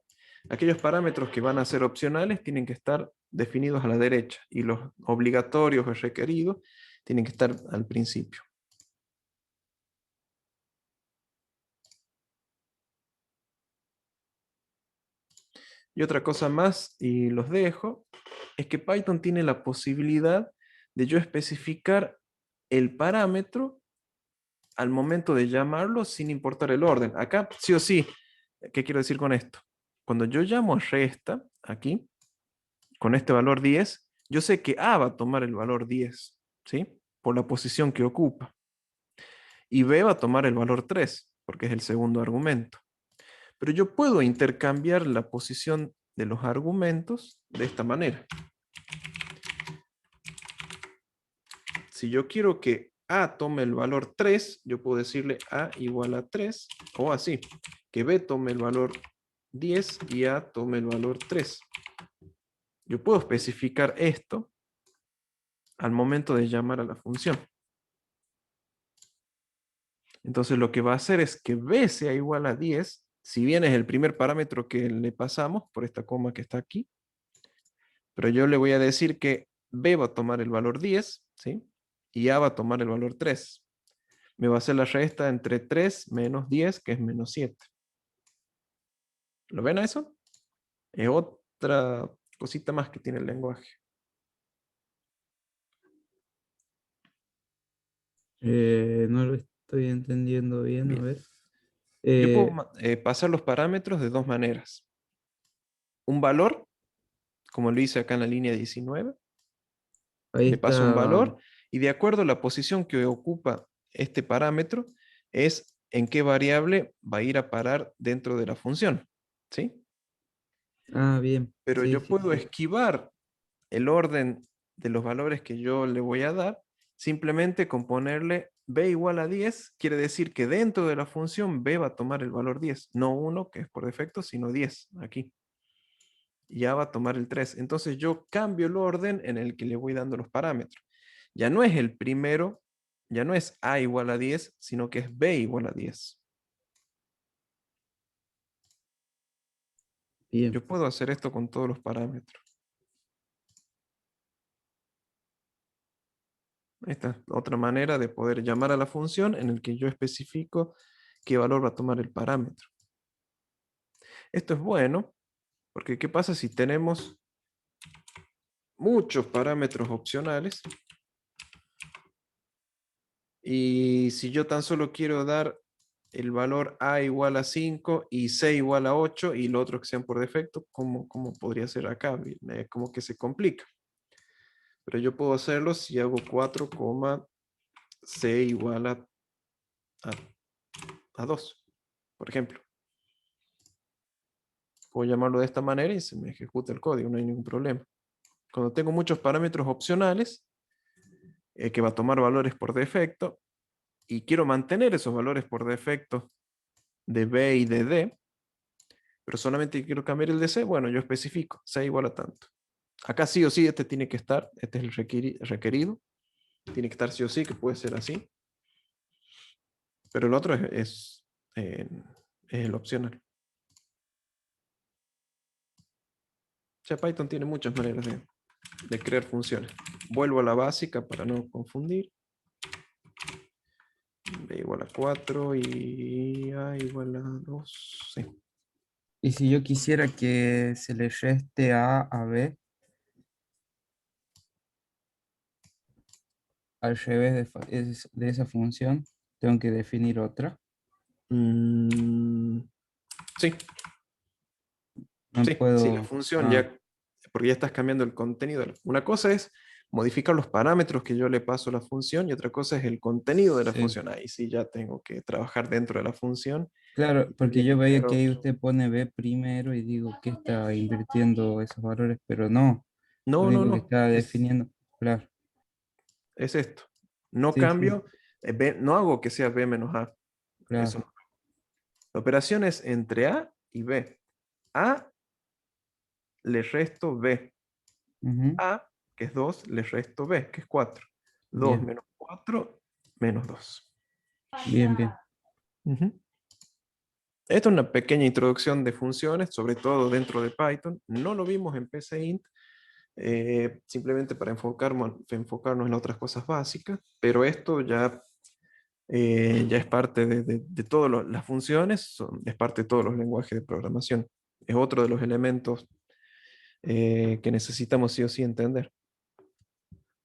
S1: aquellos parámetros que van a ser opcionales tienen que estar definidos a la derecha y los obligatorios o requeridos tienen que estar al principio. Y otra cosa más, y los dejo, es que Python tiene la posibilidad de yo especificar el parámetro al momento de llamarlo sin importar el orden. Acá, sí o sí, ¿qué quiero decir con esto? Cuando yo llamo a resta, aquí, con este valor 10, yo sé que A va a tomar el valor 10, ¿sí? Por la posición que ocupa. Y B va a tomar el valor 3, porque es el segundo argumento. Pero yo puedo intercambiar la posición de los argumentos de esta manera. Si yo quiero que A tome el valor 3, yo puedo decirle A igual a 3, o así, que B tome el valor 10 y A tome el valor 3. Yo puedo especificar esto al momento de llamar a la función. Entonces lo que va a hacer es que B sea igual a 10, si bien es el primer parámetro que le pasamos por esta coma que está aquí, pero yo le voy a decir que B va a tomar el valor 10, ¿sí? Y A va a tomar el valor 3. Me va a hacer la resta entre 3 menos 10, que es menos 7. ¿Lo ven a eso? Es otra cosita más que tiene el lenguaje.
S4: No lo estoy entendiendo bien, a
S1: Bien.
S4: ver.
S1: Yo puedo pasar los parámetros de dos maneras. Un valor, como lo hice acá en la línea 19.
S4: Ahí
S1: Le paso un
S4: está.
S1: valor y de acuerdo a la posición que ocupa este parámetro es en qué variable va a ir a parar dentro de la función. ¿Sí?
S4: Ah, bien.
S1: Pero
S4: Sí,
S1: yo
S4: sí,
S1: puedo
S4: sí.
S1: esquivar el orden de los valores que yo le voy a dar simplemente con ponerle b igual a 10, quiere decir que dentro de la función b va a tomar el valor 10, no 1 que es por defecto, sino 10 aquí. Y A va a tomar el 3. Entonces yo cambio el orden en el que le voy dando los parámetros. Ya no es el primero, ya no es A igual a 10, sino que es B igual a 10.
S4: Bien.
S1: Yo puedo hacer esto con todos los parámetros. Esta es otra manera de poder llamar a la función en el que yo especifico qué valor va a tomar el parámetro. Esto es bueno, porque ¿qué pasa si tenemos muchos parámetros opcionales? Y si yo tan solo quiero dar el valor A igual a 5 y C igual a 8 y lo otro que sean por defecto, ¿cómo podría ser acá? Como que se complica. Pero yo puedo hacerlo si hago 4, C igual a 2, por ejemplo. Puedo llamarlo de esta manera y se me ejecuta el código, no hay ningún problema. Cuando tengo muchos parámetros opcionales, que va a tomar valores por defecto, y quiero mantener esos valores por defecto de B y de D, pero solamente quiero cambiar el de C, bueno, yo especifico, C igual a tanto. Acá sí o sí este tiene que estar, este es el requerido, tiene que estar sí o sí, que puede ser así, pero el otro es el opcional. Ya Python tiene muchas maneras de crear funciones. Vuelvo a la básica para no confundir. B igual a 4 y A igual a 2. Sí.
S4: Y si yo quisiera que se le reste a B, al revés de esa función, tengo que definir otra.
S1: Sí.
S4: No
S1: Sí,
S4: puedo.
S1: la función ya, porque ya estás cambiando el contenido. Una cosa es modificar los parámetros que yo le paso a la función y otra cosa es el contenido de la
S4: Sí.
S1: función. Ahí sí ya tengo que trabajar dentro de la función.
S4: Claro, porque
S1: Tendría
S4: yo
S1: que
S4: veía
S1: crear
S4: que ahí
S1: otro.
S4: usted pone B primero y digo que está invirtiendo esos valores, pero no. Lo
S1: No, no,
S4: único que
S1: no.
S4: está definiendo, claro.
S1: Es esto. No
S4: Sí, sí,
S1: cambio, no hago que sea B menos A. Eso
S4: claro.
S1: no. La operación es entre A y B. A le resto B.
S4: Ujú.
S1: A, que es 2, le resto B, que es 4. 2
S4: Bien,
S1: menos 4, menos 2.
S4: bien, bien.
S1: Ujú. Esta es una pequeña introducción de funciones, sobre todo dentro de Python. No lo vimos en PCInt, simplemente para enfocarnos en otras cosas básicas, pero esto ya es parte de todas las funciones, es parte de todos los lenguajes de programación. Es otro de los elementos que necesitamos sí o sí entender.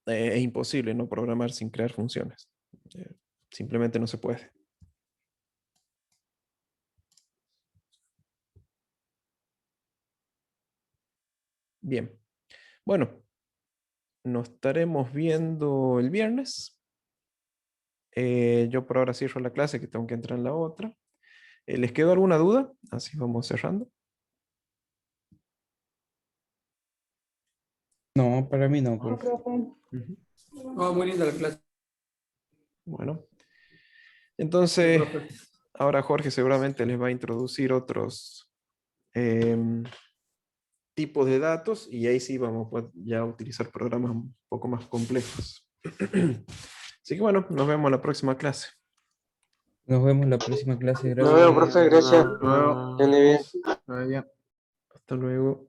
S1: Es imposible no programar sin crear funciones. Simplemente no se puede. Bien. Bueno, nos estaremos viendo el viernes. Yo por ahora cierro la clase que tengo que entrar en la otra. ¿Les quedó alguna duda? Así vamos cerrando.
S4: No, para mí no, profe.
S1: Ujú.
S11: No, muy linda la clase,
S1: Bueno,
S11: sí,
S1: entonces
S11: profe.
S1: ahora Jorge seguramente les va a introducir otros tipos de datos y ahí sí vamos a ya utilizar programas un poco más complejos. Así que bueno, nos vemos en la próxima clase.
S4: Nos vemos la próxima clase.
S12: Nos
S4: Gracias.
S12: vemos, profe, gracias.
S9: Luego.
S12: Que ande bien.
S9: Vaya.
S1: Hasta luego.